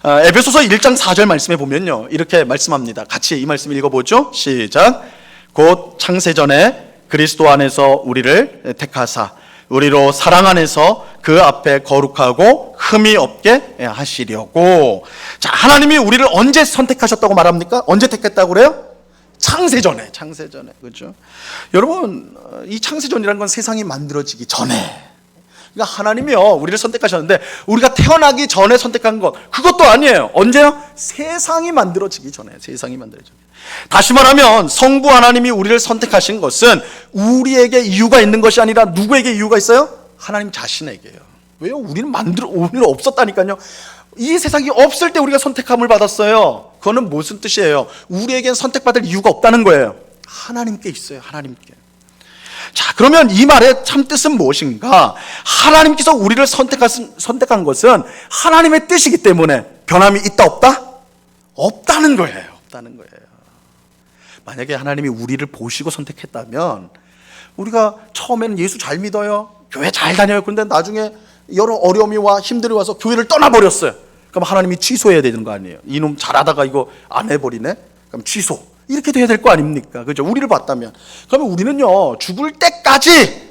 에베소서 1장 4절 말씀에 보면요, 이렇게 말씀합니다. 같이 이 말씀 읽어보죠. 시작. 곧 창세전에 그리스도 안에서 우리를 택하사 우리로 사랑 안에서 그 앞에 거룩하고 흠이 없게 하시려고. 자, 하나님이 우리를 언제 선택하셨다고 말합니까? 언제 택했다고 그래요? 창세전에, 그렇죠? 여러분, 이 창세전이라는 건 세상이 만들어지기 전에, 그러니까 하나님이요, 우리를 선택하셨는데 우리가 태어나기 전에 선택한 것, 그것도 아니에요. 언제요? 세상이 만들어지기 전에. 다시 말하면 성부 하나님이 우리를 선택하신 것은 우리에게 이유가 있는 것이 아니라 누구에게 이유가 있어요? 하나님 자신에게요. 왜요? 우리는 없었다니까요. 이 세상이 없을 때 우리가 선택함을 받았어요. 그거는 무슨 뜻이에요? 우리에겐 선택받을 이유가 없다는 거예요. 하나님께 있어요. 하나님께. 자, 그러면 이 말의 참 뜻은 무엇인가? 하나님께서 우리를 선택한 것은 하나님의 뜻이기 때문에 변함이 있다 없다? 없다는 거예요. 만약에 하나님이 우리를 보시고 선택했다면, 우리가 처음에는 예수 잘 믿어요, 교회 잘 다녀요, 그런데 나중에 여러 어려움이 와 힘들이 와서 교회를 떠나버렸어요. 그럼 하나님이 취소해야 되는 거 아니에요? 이놈 잘하다가 이거 안 해버리네? 그럼 취소, 이렇게 돼야 될 거 아닙니까? 그죠? 우리를 봤다면. 그러면 우리는요, 죽을 때까지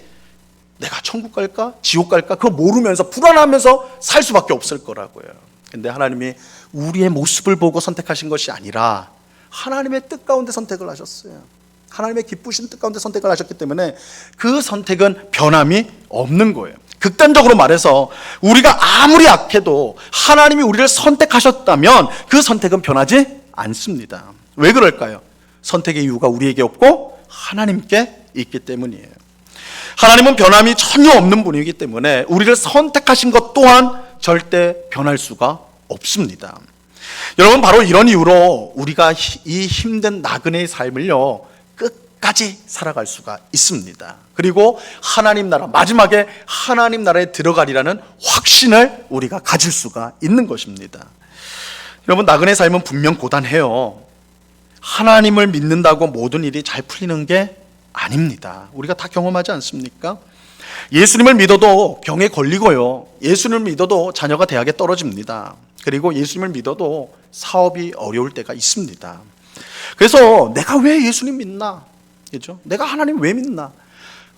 내가 천국 갈까? 지옥 갈까? 그거 모르면서 불안하면서 살 수밖에 없을 거라고요. 근데 하나님이 우리의 모습을 보고 선택하신 것이 아니라 하나님의 뜻 가운데 선택을 하셨어요. 하나님의 기쁘신 뜻 가운데 선택을 하셨기 때문에 그 선택은 변함이 없는 거예요. 극단적으로 말해서 우리가 아무리 악해도 하나님이 우리를 선택하셨다면 그 선택은 변하지 않습니다. 왜 그럴까요? 선택의 이유가 우리에게 없고 하나님께 있기 때문이에요. 하나님은 변함이 전혀 없는 분이기 때문에 우리를 선택하신 것 또한 절대 변할 수가 없습니다. 여러분, 바로 이런 이유로 우리가 이 힘든 나그네의 삶을요, 끝까지 살아갈 수가 있습니다. 그리고 하나님 나라, 마지막에 하나님 나라에 들어가리라는 확신을 우리가 가질 수가 있는 것입니다. 여러분, 나그네 삶은 분명 고단해요. 하나님을 믿는다고 모든 일이 잘 풀리는 게 아닙니다. 우리가 다 경험하지 않습니까? 예수님을 믿어도 병에 걸리고요, 예수님을 믿어도 자녀가 대학에 떨어집니다. 그리고 예수님을 믿어도 사업이 어려울 때가 있습니다. 그래서 내가 왜 예수님 믿나? 그렇죠? 내가 하나님 왜 믿나?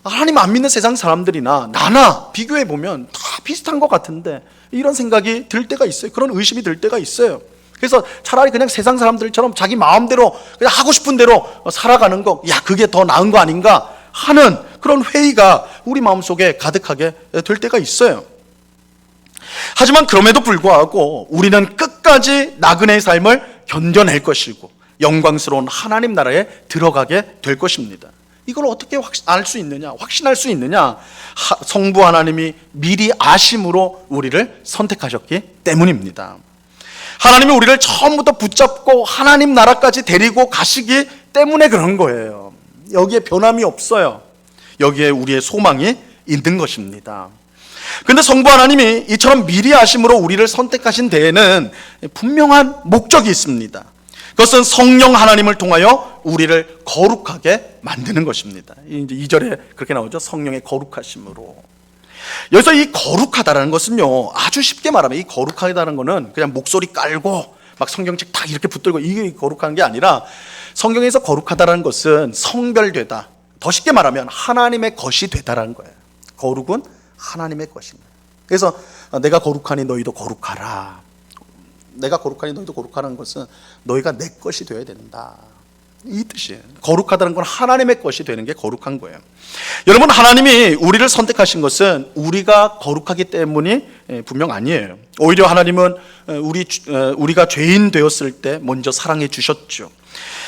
하나님 안 믿는 세상 사람들이나 나나 비교해보면 다 비슷한 것 같은데, 이런 생각이 들 때가 있어요. 그런 의심이 들 때가 있어요. 그래서 차라리 그냥 세상 사람들처럼 자기 마음대로 그냥 하고 싶은 대로 살아가는 거, 야, 그게 더 나은 거 아닌가 하는 그런 회의가 우리 마음속에 가득하게 될 때가 있어요. 하지만 그럼에도 불구하고 우리는 끝까지 나그네의 삶을 견뎌낼 것이고 영광스러운 하나님 나라에 들어가게 될 것입니다. 이걸 어떻게 알 수 있느냐, 확신할 수 있느냐? 성부 하나님이 미리 아심으로 우리를 선택하셨기 때문입니다. 하나님이 우리를 처음부터 붙잡고 하나님 나라까지 데리고 가시기 때문에 그런 거예요. 여기에 변함이 없어요. 여기에 우리의 소망이 있는 것입니다. 그런데 성부 하나님이 이처럼 미리 아심으로 우리를 선택하신 데에는 분명한 목적이 있습니다. 그것은 성령 하나님을 통하여 우리를 거룩하게 만드는 것입니다. 이제 2절에 그렇게 나오죠. 성령의 거룩하심으로. 여기서 이 거룩하다라는 것은요, 아주 쉽게 말하면 이 거룩하다는 것은 그냥 목소리 깔고 막 성경책 딱 이렇게 붙들고 이게 거룩한 게 아니라, 성경에서 거룩하다라는 것은 성별되다, 더 쉽게 말하면 하나님의 것이 되다라는 거예요. 거룩은 하나님의 것인 거예요. 그래서 내가 거룩하니 너희도 거룩하라. 내가 거룩하니 너희도 거룩하라는 것은 너희가 내 것이 되어야 된다, 이 뜻이에요. 거룩하다는 건 하나님의 것이 되는 게 거룩한 거예요. 여러분, 하나님이 우리를 선택하신 것은 우리가 거룩하기 때문이 분명 아니에요. 오히려 하나님은 우리가 죄인 되었을 때 먼저 사랑해 주셨죠.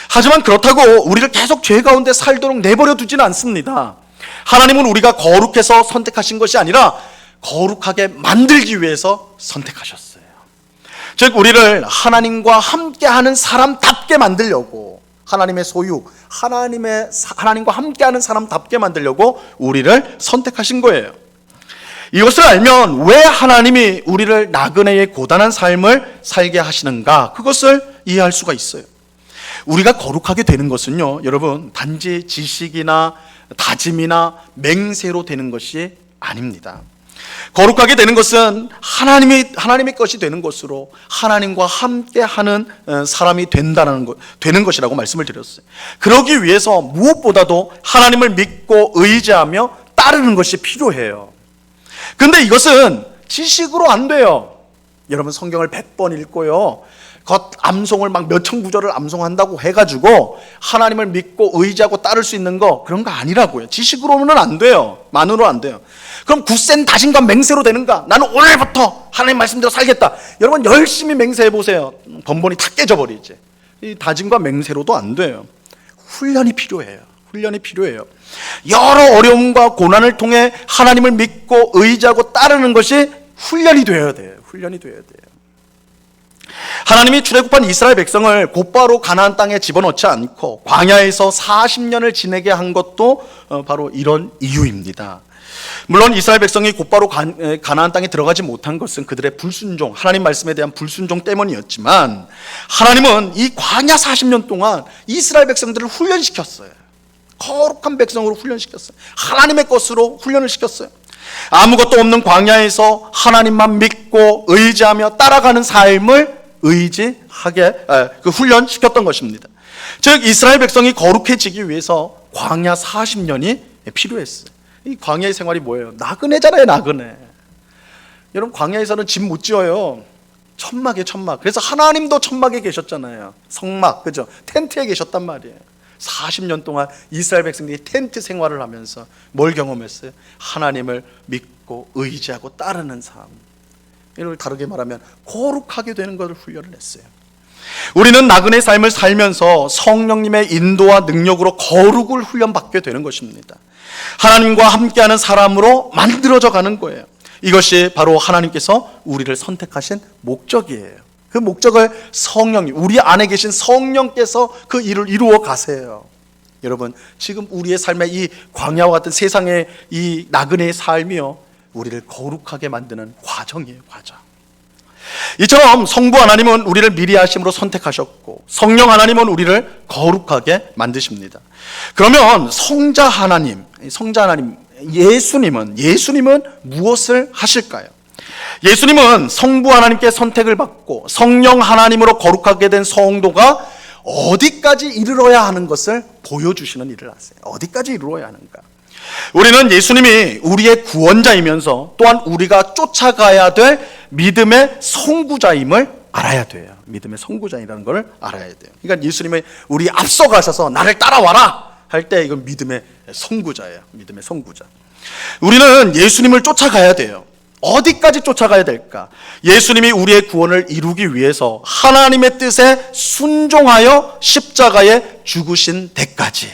하지만 그렇다고 우리를 계속 죄 가운데 살도록 내버려 두지는 않습니다. 하나님은 우리가 거룩해서 선택하신 것이 아니라 거룩하게 만들기 위해서 선택하셨어요. 즉, 우리를 하나님과 함께하는 사람답게 만들려고, 하나님의 소유, 하나님과 함께하는 사람답게 만들려고 우리를 선택하신 거예요. 이것을 알면 왜 하나님이 우리를 나그네의 고단한 삶을 살게 하시는가, 그것을 이해할 수가 있어요. 우리가 거룩하게 되는 것은요, 여러분, 단지 지식이나 다짐이나 맹세로 되는 것이 아닙니다. 거룩하게 되는 것은 하나님의 것이 되는 것으로 하나님과 함께하는 사람이 되는 것이라고 말씀을 드렸어요. 그러기 위해서 무엇보다도 하나님을 믿고 의지하며 따르는 것이 필요해요. 그런데 이것은 지식으로 안 돼요. 여러분, 성경을 100번 읽고요, 암송을 막 몇천 구절을 암송한다고 해가지고 하나님을 믿고 의지하고 따를 수 있는 거, 그런 거 아니라고요. 지식으로는 안 돼요. 만으로 안 돼요. 그럼 굳센 다짐과 맹세로 되는가? 나는 오늘부터 하나님 말씀대로 살겠다. 여러분, 열심히 맹세해 보세요. 번번이 다 깨져버리지. 이 다짐과 맹세로도 안 돼요. 훈련이 필요해요. 훈련이 필요해요. 여러 어려움과 고난을 통해 하나님을 믿고 의지하고 따르는 것이 훈련이 되어야 돼요. 훈련이 되어야 돼요. 하나님이 출애굽한 이스라엘 백성을 곧바로 가나안 땅에 집어넣지 않고 광야에서 40년을 지내게 한 것도 바로 이런 이유입니다. 물론 이스라엘 백성이 곧바로 가나안 땅에 들어가지 못한 것은 그들의 불순종, 하나님 말씀에 대한 불순종 때문이었지만, 하나님은 이 광야 40년 동안 이스라엘 백성들을 훈련시켰어요. 거룩한 백성으로 훈련시켰어요. 하나님의 것으로 훈련을 시켰어요. 아무것도 없는 광야에서 하나님만 믿고 의지하며 따라가는 삶을 훈련시켰던 것입니다. 즉, 이스라엘 백성이 거룩해지기 위해서 광야 40년이 필요했어요. 이 광야의 생활이 뭐예요? 나그네잖아요, 나그네. 여러분, 광야에서는 집 못 지어요. 천막에 천막. 그래서 하나님도 천막에 계셨잖아요. 성막, 그죠? 텐트에 계셨단 말이에요. 40년 동안 이스라엘 백성들이 텐트 생활을 하면서 뭘 경험했어요? 하나님을 믿고 의지하고 따르는 삶. 이걸 다르게 말하면 거룩하게 되는 것을 훈련을 했어요. 우리는 나그네 삶을 살면서 성령님의 인도와 능력으로 거룩을 훈련받게 되는 것입니다. 하나님과 함께하는 사람으로 만들어져 가는 거예요. 이것이 바로 하나님께서 우리를 선택하신 목적이에요. 그 목적을 성령님, 우리 안에 계신 성령께서 그 일을 이루어 가세요. 여러분, 지금 우리의 삶의 이 광야와 같은 세상의 이 나그네의 삶이요, 우리를 거룩하게 만드는 과정이에요, 과정. 이처럼 성부 하나님은 우리를 미리 하심으로 선택하셨고, 성령 하나님은 우리를 거룩하게 만드십니다. 그러면 성자 하나님, 예수님은 무엇을 하실까요? 예수님은 성부 하나님께 선택을 받고 성령 하나님으로 거룩하게 된 성도가 어디까지 이르러야 하는 것을 보여주시는 일을 하세요. 어디까지 이르러야 하는가? 우리는 예수님이 우리의 구원자이면서 또한 우리가 쫓아가야 될 믿음의 선구자임을 알아야 돼요. 믿음의 선구자이라는 걸 알아야 돼요. 그러니까 예수님이 우리 앞서가셔서 나를 따라와라 할 때 이건 믿음의 선구자예요. 믿음의 선구자. 우리는 예수님을 쫓아가야 돼요. 어디까지 쫓아가야 될까? 예수님이 우리의 구원을 이루기 위해서 하나님의 뜻에 순종하여 십자가에 죽으신 데까지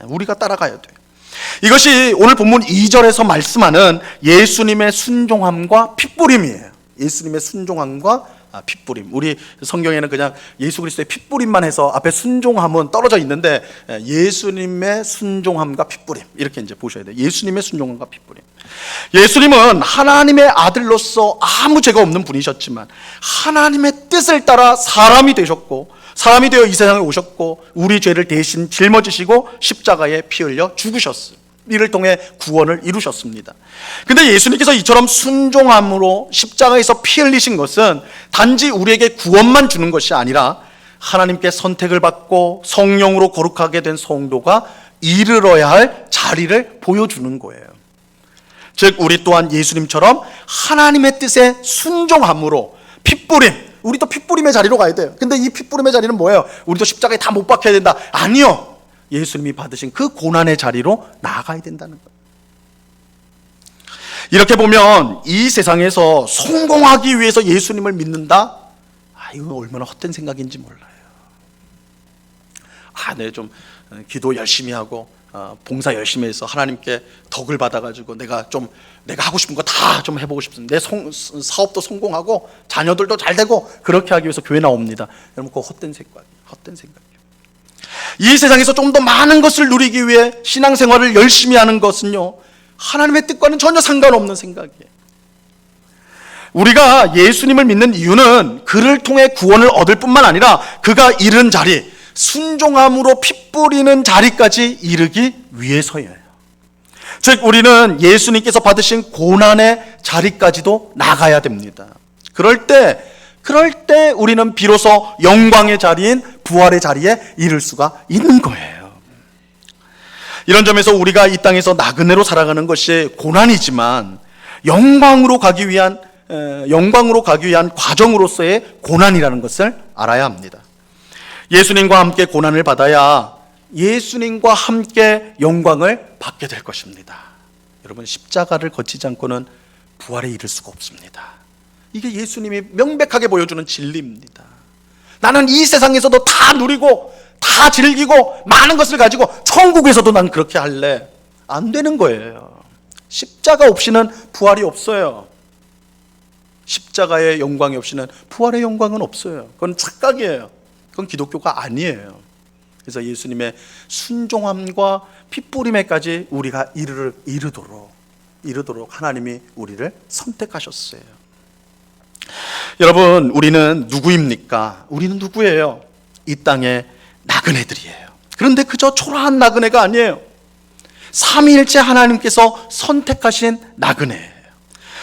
우리가 따라가야 돼요. 이것이 오늘 본문 2절에서 말씀하는 예수님의 순종함과 핏부림이에요. 예수님의 순종함과 핏부림. 우리 성경에는 그냥 예수 그리스도의 핏부림만 해서 앞에 순종함은 떨어져 있는데, 예수님의 순종함과 핏부림, 이렇게 이제 보셔야 돼요. 예수님의 순종함과 핏부림. 예수님은 하나님의 아들로서 아무 죄가 없는 분이셨지만 하나님의 뜻을 따라 사람이 되셨고, 사람이 되어 이 세상에 오셨고, 우리 죄를 대신 짊어지시고 십자가에 피 흘려 죽으셨어요. 이를 통해 구원을 이루셨습니다. 근데 예수님께서 이처럼 순종함으로 십자가에서 피 흘리신 것은 단지 우리에게 구원만 주는 것이 아니라 하나님께 선택을 받고 성령으로 거룩하게 된 성도가 이르러야 할 자리를 보여주는 거예요. 즉 우리 또한 예수님처럼 하나님의 뜻에 순종함으로 핏부림, 우리도 핏부림의 자리로 가야 돼요. 근데 이 핏부림의 자리는 뭐예요? 우리도 십자가에 다 못 박혀야 된다. 아니요. 예수님이 받으신 그 고난의 자리로 나아가야 된다는 거예요. 이렇게 보면 이 세상에서 성공하기 위해서 예수님을 믿는다? 이건 얼마나 헛된 생각인지 몰라요. 네, 좀 기도 열심히 하고 봉사 열심히 해서 하나님께 덕을 받아가지고 내가 하고 싶은 거 다 좀 해보고 싶습니다. 내 사업도 성공하고 자녀들도 잘 되고 그렇게 하기 위해서 교회 나옵니다. 여러분 그거 헛된 생각이에요. 이 세상에서 좀 더 많은 것을 누리기 위해 신앙생활을 열심히 하는 것은요, 하나님의 뜻과는 전혀 상관없는 생각이에요. 우리가 예수님을 믿는 이유는 그를 통해 구원을 얻을 뿐만 아니라 그가 이른 자리, 순종함으로 피 뿌리는 자리까지 이르기 위해서예요. 즉 우리는 예수님께서 받으신 고난의 자리까지도 나가야 됩니다. 그럴 때 우리는 비로소 영광의 자리인 부활의 자리에 이를 수가 있는 거예요. 이런 점에서 우리가 이 땅에서 나그네로 살아가는 것이 고난이지만 영광으로 가기 위한 과정으로서의 고난이라는 것을 알아야 합니다. 예수님과 함께 고난을 받아야 예수님과 함께 영광을 받게 될 것입니다. 여러분 십자가를 거치지 않고는 부활에 이를 수가 없습니다. 이게 예수님이 명백하게 보여주는 진리입니다. 나는 이 세상에서도 다 누리고 다 즐기고 많은 것을 가지고 천국에서도 난 그렇게 할래. 안 되는 거예요. 십자가 없이는 부활이 없어요. 십자가의 영광이 없이는 부활의 영광은 없어요. 그건 착각이에요. 그건 기독교가 아니에요. 그래서 예수님의 순종함과 핏부림에까지 우리가 이르도록 하나님이 우리를 선택하셨어요. 여러분 우리는 누구입니까? 우리는 누구예요? 이 땅의 나그네들이에요. 그런데 그저 초라한 나그네가 아니에요. 삼위일체 하나님께서 선택하신 나그네예요.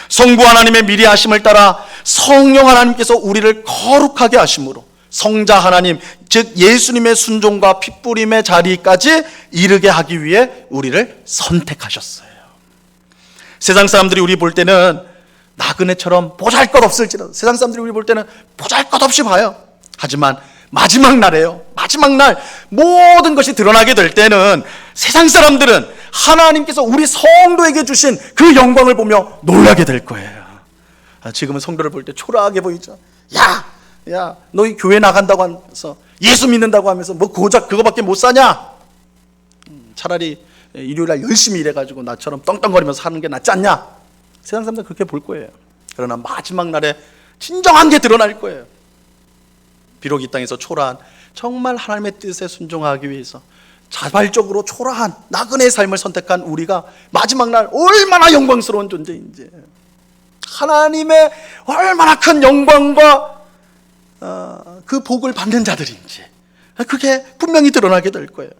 성부 하나님의 미리 하심을 따라 성령 하나님께서 우리를 거룩하게 하심으로 성자 하나님, 즉 예수님의 순종과 핏부림의 자리까지 이르게 하기 위해 우리를 선택하셨어요. 세상 사람들이 우리 볼 때는 나그네처럼 보잘것없을지라도, 세상 사람들이 우리 볼 때는 보잘것없이 봐요. 하지만 마지막 날에요, 마지막 날 모든 것이 드러나게 될 때는 세상 사람들은 하나님께서 우리 성도에게 주신 그 영광을 보며 놀라게 될 거예요. 지금은 성도를 볼 때 초라하게 보이죠. 야, 너희 교회 나간다고 하면서 예수 믿는다고 하면서 뭐 고작 그거밖에 못 사냐? 차라리 일요일날 열심히 일해가지고 나처럼 떵떵거리면서 사는 게 낫지 않냐? 세상 사람들 그렇게 볼 거예요. 그러나 마지막 날에 진정한 게 드러날 거예요. 비록 이 땅에서 초라한, 정말 하나님의 뜻에 순종하기 위해서 자발적으로 초라한 나그네의 삶을 선택한 우리가 마지막 날 얼마나 영광스러운 존재인지, 하나님의 얼마나 큰 영광과 그 복을 받는 자들인지 그게 분명히 드러나게 될 거예요.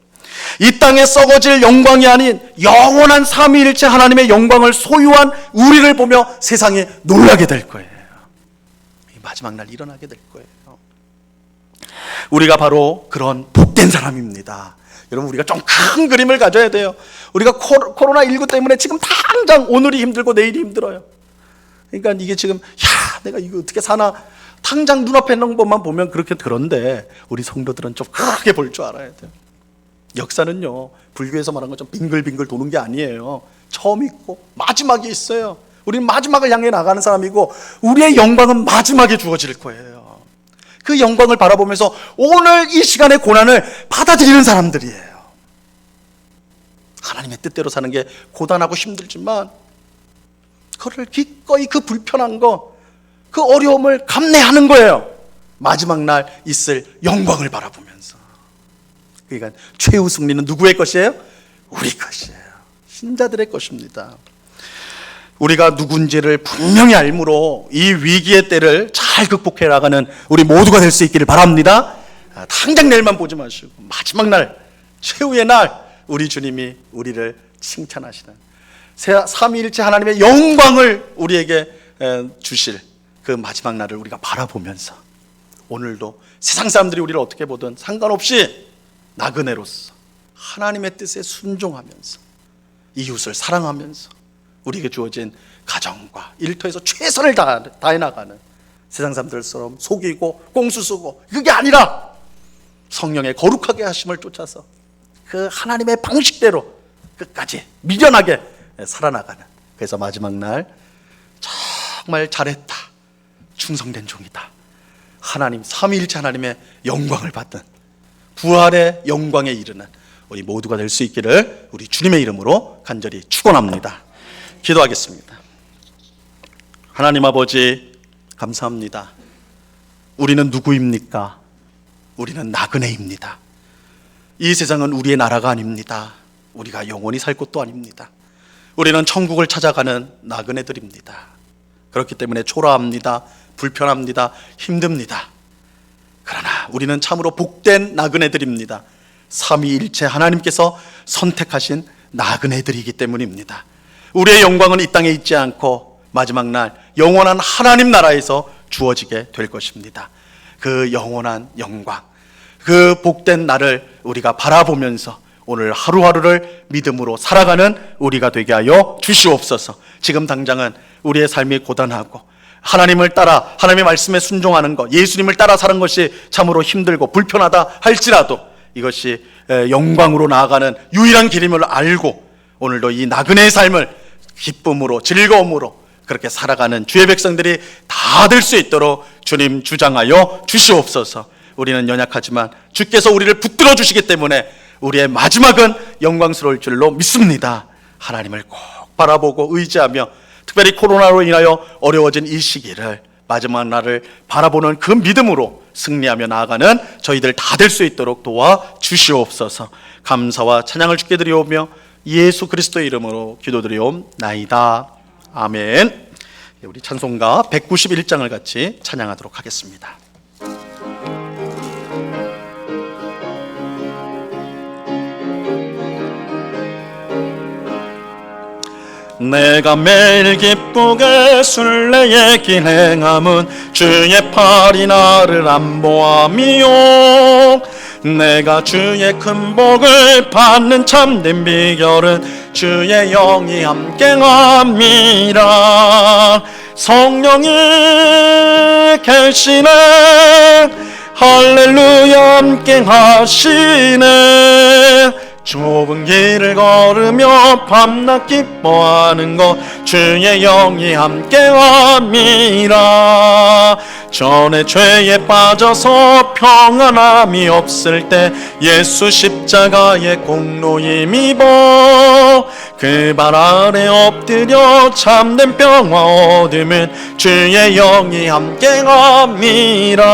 이 땅에 썩어질 영광이 아닌 영원한 삼위일체 하나님의 영광을 소유한 우리를 보며 세상이 놀라게 될 거예요. 마지막 날 일어나게 될 거예요. 우리가 바로 그런 복된 사람입니다. 여러분 우리가 좀 큰 그림을 가져야 돼요. 우리가 코로나19 때문에 지금 당장 오늘이 힘들고 내일이 힘들어요. 그러니까 이게 지금 내가 이거 어떻게 사나, 당장 눈앞에 있는 것만 보면 그런데 우리 성도들은 좀 크게 볼 줄 알아야 돼요. 역사는요, 불교에서 말한 것처럼 빙글빙글 도는 게 아니에요. 처음이 있고 마지막이 있어요. 우리는 마지막을 향해 나가는 사람이고 우리의 영광은 마지막에 주어질 거예요. 그 영광을 바라보면서 오늘 이 시간의 고난을 받아들이는 사람들이에요. 하나님의 뜻대로 사는 게 고단하고 힘들지만 그거를 기꺼이 그 불편한 거, 그 어려움을 감내하는 거예요. 마지막 날 있을 영광을 바라보면서. 그러니까 최후 승리는 누구의 것이에요? 우리 것이에요. 신자들의 것입니다. 우리가 누군지를 분명히 알므로 이 위기의 때를 잘 극복해 나가는 우리 모두가 될 수 있기를 바랍니다. 당장 내일만 보지 마시고 마지막 날, 최후의 날 우리 주님이 우리를 칭찬하시는 삼위일체 하나님의 영광을 우리에게 주실 그 마지막 날을 우리가 바라보면서 오늘도 세상 사람들이 우리를 어떻게 보든 상관없이 나그네로서 하나님의 뜻에 순종하면서 이웃을 사랑하면서 우리에게 주어진 가정과 일터에서 최선을 다해 나가는 세상 사람들처럼 속이고 꽁수 쓰고, 그게 아니라 성령의 거룩하게 하심을 쫓아서 그 하나님의 방식대로 끝까지 미련하게 살아나가는, 그래서 마지막 날 정말 잘했다, 충성된 종이다, 하나님 삼위일체 하나님의 영광을 받는 부활의 영광에 이르는 우리 모두가 될 수 있기를 우리 주님의 이름으로 간절히 축원합니다. 기도하겠습니다. 하나님 아버지, 감사합니다. 우리는 누구입니까? 우리는 나그네입니다. 이 세상은 우리의 나라가 아닙니다. 우리가 영원히 살 곳도 아닙니다. 우리는 천국을 찾아가는 나그네들입니다. 그렇기 때문에 초라합니다. 불편합니다. 힘듭니다. 그러나 우리는 참으로 복된 나그네들입니다. 삼위일체 하나님께서 선택하신 나그네들이기 때문입니다. 우리의 영광은 이 땅에 있지 않고 마지막 날 영원한 하나님 나라에서 주어지게 될 것입니다. 그 영원한 영광, 그 복된 날을 우리가 바라보면서 오늘 하루하루를 믿음으로 살아가는 우리가 되게 하여 주시옵소서. 지금 당장은 우리의 삶이 고단하고 하나님을 따라 하나님의 말씀에 순종하는 것, 예수님을 따라 사는 것이 참으로 힘들고 불편하다 할지라도 이것이 영광으로 나아가는 유일한 길임을 알고 오늘도 이 나그네의 삶을 기쁨으로 즐거움으로 그렇게 살아가는 주의 백성들이 다 될 수 있도록 주님 주장하여 주시옵소서. 우리는 연약하지만 주께서 우리를 붙들어 주시기 때문에 우리의 마지막은 영광스러울 줄로 믿습니다. 하나님을 꼭 바라보고 의지하며 특별히 코로나로 인하여 어려워진 이 시기를, 마지막 날을 바라보는 그 믿음으로 승리하며 나아가는 저희들 다 될 수 있도록 도와주시옵소서. 감사와 찬양을 주께 드리오며 예수 그리스도의 이름으로 기도드리옵나이다. 아멘. 우리 찬송가 191장을 같이 찬양하도록 하겠습니다. 내가 매일 기쁘게 순례의 길 행함은 주의 팔이 나를 안보함이요, 내가 주의 큰 복을 받는 참된 비결은 주의 영이 함께함이라. 성령이 계시네, 할렐루야 함께하시네. 좁은 길을 걸으며 밤낮 기뻐하는 것 주의 영이 함께함이라. 전에 죄에 빠져서 평안함이 없을 때 예수 십자가의 공로 힘입어 그 발 아래 엎드려 참된 평화 얻으면 주의 영이 함께함이라.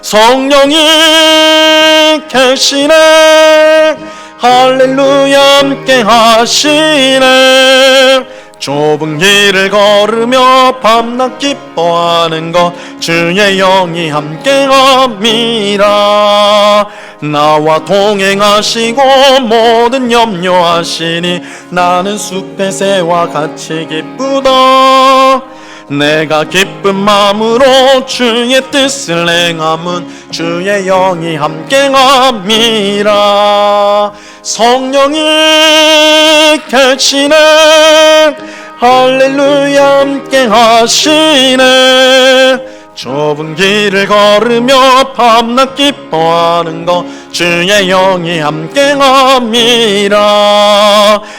성령이 계시네, 할렐루야 함께하시네. 좁은 길을 걸으며 밤낮 기뻐하는 것 주의 영이 함께함이라. 나와 동행하시고 모든 염려하시니 나는 숲의 새와 같이 기쁘다. 내가 기쁜 마음으로 주의 뜻을 행함은 주의 영이 함께함이라. 성령이 계시네, 할렐루야 함께하시네. 좁은 길을 걸으며 밤낮 기뻐하는 것 주의 영이 함께함이라.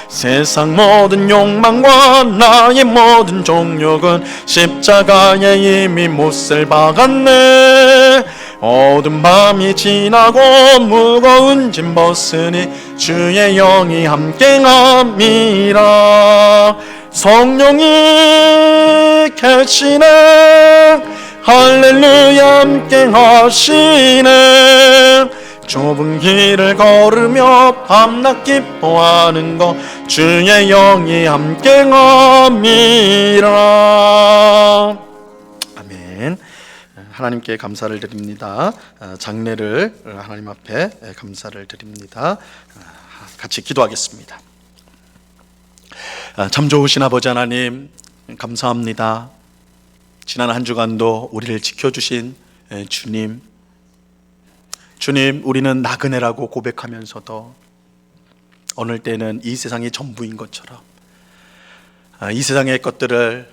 세상 모든 욕망과 나의 모든 종욕은 십자가에 이미 못을 박았네. 어두운 밤이 지나고 무거운 짐 벗으니 주의 영이 함께함이라. 성령이 계시네, 할렐루야 함께하시네. 좁은 길을 걸으며 밤낮 기뻐하는 것 주의 영이 함께함이라. 아멘. 하나님께 감사를 드립니다. 장례를 하나님 앞에 감사를 드립니다. 같이 기도하겠습니다. 참 좋으신 아버지 하나님, 감사합니다. 지난 한 주간도 우리를 지켜주신 주님, 주님, 우리는 나그네라고 고백하면서도 어느 때는 이 세상이 전부인 것처럼 이 세상의 것들을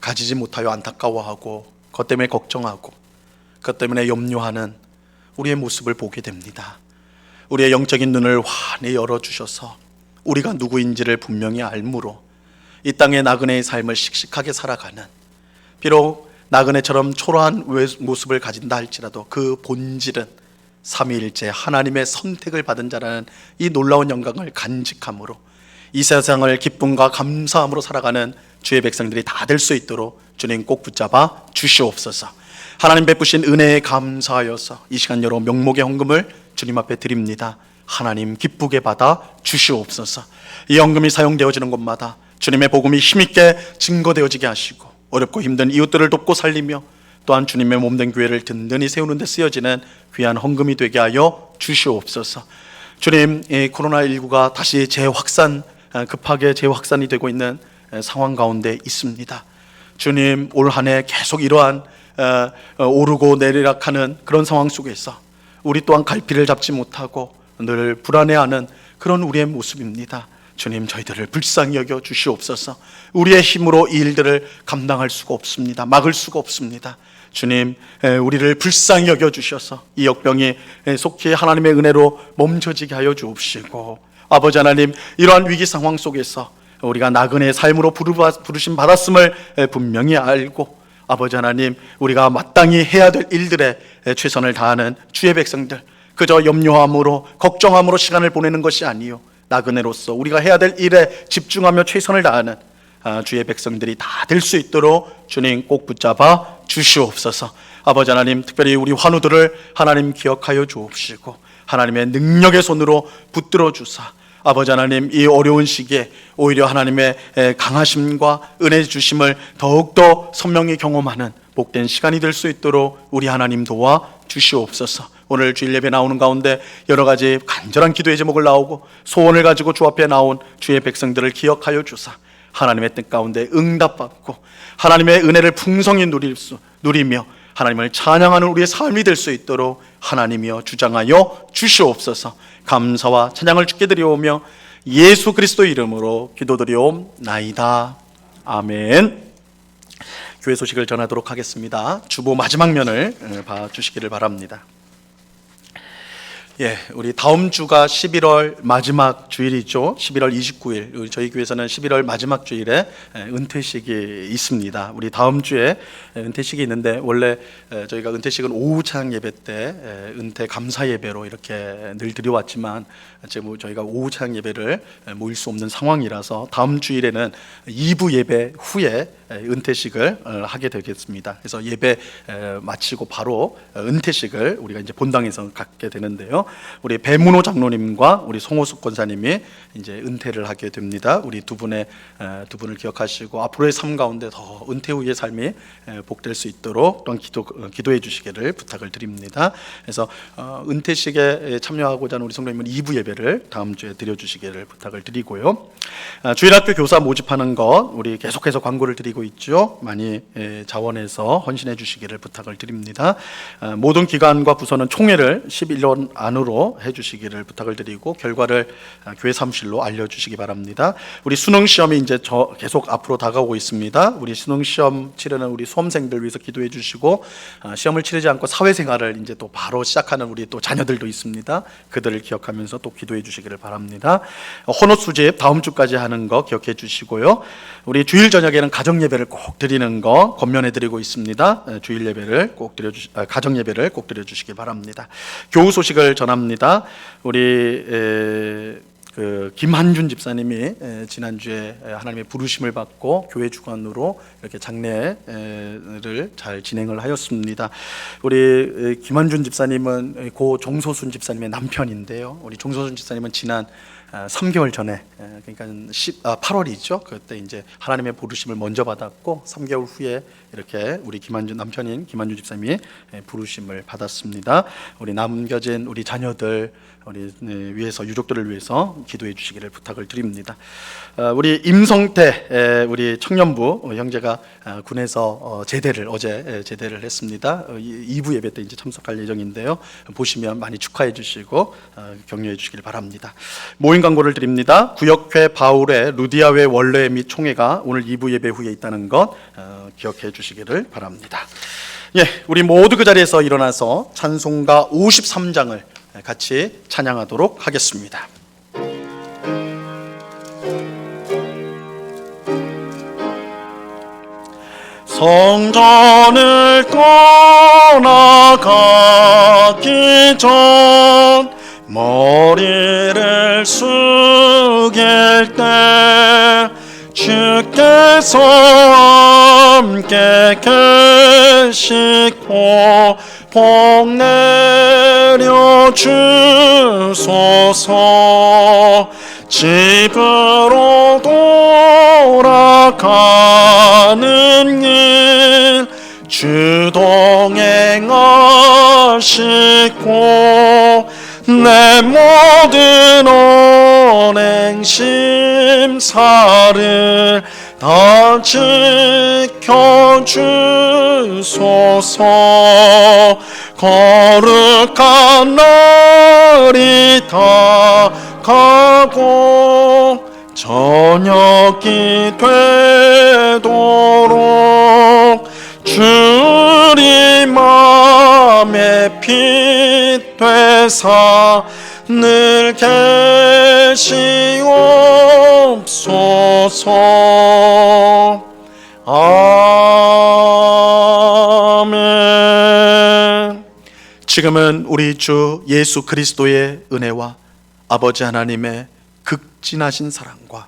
가지지 못하여 안타까워하고 그것 때문에 걱정하고 그것 때문에 염려하는 우리의 모습을 보게 됩니다. 우리의 영적인 눈을 환히 열어주셔서 우리가 누구인지를 분명히 알므로 이 땅의 나그네의 삶을 씩씩하게 살아가는, 비록 나그네처럼 초라한 모습을 가진다 할지라도 그 본질은 삼위일체 하나님의 선택을 받은 자라는 이 놀라운 영광을 간직함으로 이 세상을 기쁨과 감사함으로 살아가는 주의 백성들이 다 될 수 있도록 주님 꼭 붙잡아 주시옵소서. 하나님 베푸신 은혜에 감사하여서 이 시간 여러 명목의 헌금을 주님 앞에 드립니다. 하나님 기쁘게 받아 주시옵소서. 이 헌금이 사용되어지는 곳마다 주님의 복음이 힘있게 증거되어지게 하시고 어렵고 힘든 이웃들을 돕고 살리며 또한 주님의 몸된 교회를 든든히 세우는 데 쓰여지는 귀한 헌금이 되게 하여 주시옵소서. 주님, 이 코로나19가 다시 급하게 재확산이 되고 있는 상황 가운데 있습니다. 주님, 올 한 해 계속 이러한 오르고 내리락하는 그런 상황 속에서 우리 또한 갈피를 잡지 못하고 늘 불안해하는 그런 우리의 모습입니다. 주님, 저희들을 불쌍히 여겨 주시옵소서. 우리의 힘으로 이 일들을 감당할 수가 없습니다. 막을 수가 없습니다. 주님, 우리를 불쌍히 여겨 주셔서 이 역병이 속히 하나님의 은혜로 멈춰지게 하여 주옵시고, 아버지 하나님, 이러한 위기 상황 속에서 우리가 나그네의 삶으로 부르심 받았음을 분명히 알고, 아버지 하나님, 우리가 마땅히 해야 될 일들에 최선을 다하는 주의 백성들, 그저 염려함으로 걱정함으로 시간을 보내는 것이 아니요 나그네로서 우리가 해야 될 일에 집중하며 최선을 다하는 주의 백성들이 다 될 수 있도록 주님 꼭 붙잡아 주시옵소서. 아버지 하나님, 특별히 우리 환우들을 하나님 기억하여 주옵시고 하나님의 능력의 손으로 붙들어 주사, 아버지 하나님, 이 어려운 시기에 오히려 하나님의 강하심과 은혜 주심을 더욱더 선명히 경험하는 복된 시간이 될 수 있도록 우리 하나님 도와 주시옵소서. 오늘 주일 예배 나오는 가운데 여러 가지 간절한 기도의 제목을 나오고 소원을 가지고 주 앞에 나온 주의 백성들을 기억하여 주사 하나님의 뜻 가운데 응답받고 하나님의 은혜를 풍성히 누리며 하나님을 찬양하는 우리의 삶이 될 수 있도록 하나님이여 주장하여 주시옵소서. 감사와 찬양을 주께 드리오며 예수 그리스도 이름으로 기도드리옵나이다. 아멘. 교회 소식을 전하도록 하겠습니다. 주보 마지막 면을 봐주시기를 바랍니다. 우리 다음 주가 11월 마지막 주일이죠. 11월 29일, 저희 교회에서는 11월 마지막 주일에 은퇴식이 있습니다. 우리 다음 주에 은퇴식이 있는데, 원래 저희가 은퇴식은 오후 찬양 예배 때 은퇴 감사 예배로 이렇게 늘 드려왔지만 저희가 오후 찬양 예배를 모일 수 없는 상황이라서 다음 주일에는 2부 예배 후에 은퇴식을 하게 되겠습니다. 그래서 예배 마치고 바로 은퇴식을 우리가 이제 본당에서 갖게 되는데요. 우리 배문호 장로님과 우리 송호숙 권사님이 이제 은퇴를 하게 됩니다. 우리 두 분을 기억하시고 앞으로의 삶 가운데 더 은퇴 후의 삶이 복될 수 있도록 또한 기도해 주시기를 부탁을 드립니다. 그래서 은퇴식에 참여하고자 하는 우리 성도님은 2부 예배를 다음 주에 드려주시기를 부탁을 드리고요. 주일학교 교사 모집하는 것 우리 계속해서 광고를 드리고 있죠. 많이 자원해서 헌신해 주시기를 부탁을 드립니다. 모든 기관과 부서는 총회를 11월 안으로 해주시기를 부탁을 드리고 결과를 교회 사무실로 알려주시기 바랍니다. 우리 수능 시험이 이제 계속 앞으로 다가오고 있습니다. 우리 수능 시험 치르는 우리 수험생들 위해서 기도해 주시고, 시험을 치르지 않고 사회생활을 이제 또 바로 시작하는 우리 또 자녀들도 있습니다. 그들을 기억하면서 또 기도해 주시기를 바랍니다. 헌옷 수집 다음 주까지 하는 거 기억해 주시고요. 우리 주일 저녁에는 가정 예배를 꼭 드리는 거 권면해 드리고 있습니다. 주일 예배를 꼭 가정 예배를 꼭 드려 주시기 바랍니다. 교우 소식을 전합니다. 우리 김한준 집사님이 지난주에 하나님의 부르심을 받고 교회 주관으로 이렇게 장례를 잘 진행을 하였습니다. 우리 김한준 집사님은 고 종소순 집사님의 남편인데요. 우리 종소순 집사님은 지난 3개월 전에, 그러니까 8월이죠. 그때 이제 하나님의 부르심을 먼저 받았고 3개월 후에 이렇게 우리 남편인 김한주 집사님이 부르심을 받았습니다. 우리 남겨진 우리 자녀들 우리 위해서, 유족들을 위해서 기도해 주시기를 부탁을 드립니다. 우리 임성태 우리 청년부 형제가 군에서 어제 제대를 했습니다. 2부 예배 때 이제 참석할 예정인데요. 보시면 많이 축하해 주시고 격려해 주시길 바랍니다. 모임 광고를 드립니다. 구역회 바울의 루디아회 원래 및 총회가 오늘 2부 예배 후에 있다는 것 기억해 주시기를 바랍니다. 예, 우리 모두 그 자리에서 일어나서 찬송가 53장을 같이 찬양하도록 하겠습니다. 성전을 떠나가기 전 머리를 숙일 때 주께서 함께 계시고 복 내려 주소서. 집으로 돌아가는 길 주 동행하시고 내 모든 언행 심사를 다 지켜주소서. 거룩한 날이 다가고 저녁이 되도록 주리 맘에 빛 되사 늘 계시옵소서. 아멘. 지금은 우리 주 예수 그리스도의 은혜와 아버지 하나님의 극진하신 사랑과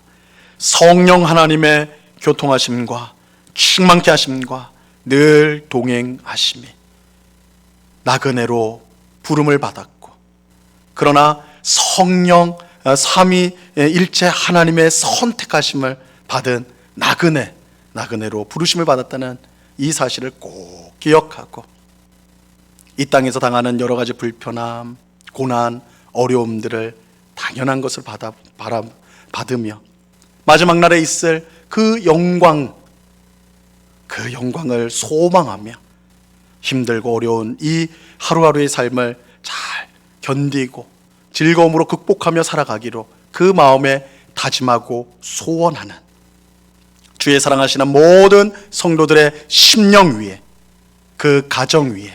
성령 하나님의 교통하심과 충만케 하심과 늘 동행하심이 나그네로 부름을 받았고, 그러나 성령 삼위일체 하나님의 선택하심을 받은 나그네로 부르심을 받았다는 이 사실을 꼭 기억하고 이 땅에서 당하는 여러 가지 불편함, 고난, 어려움들을 당연한 것을 받으며 마지막 날에 있을 그 영광을 소망하며 힘들고 어려운 이 하루하루의 삶을 잘 견디고 즐거움으로 극복하며 살아가기로 그 마음에 다짐하고 소원하는 주의 사랑하시는 모든 성도들의 심령 위에, 그 가정 위에,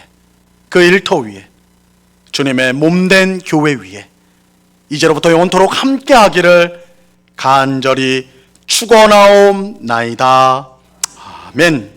그 일터 위에, 주님의 몸된 교회 위에 이제로부터 영원토록 함께하기를 간절히 축원하옵나이다. 아멘.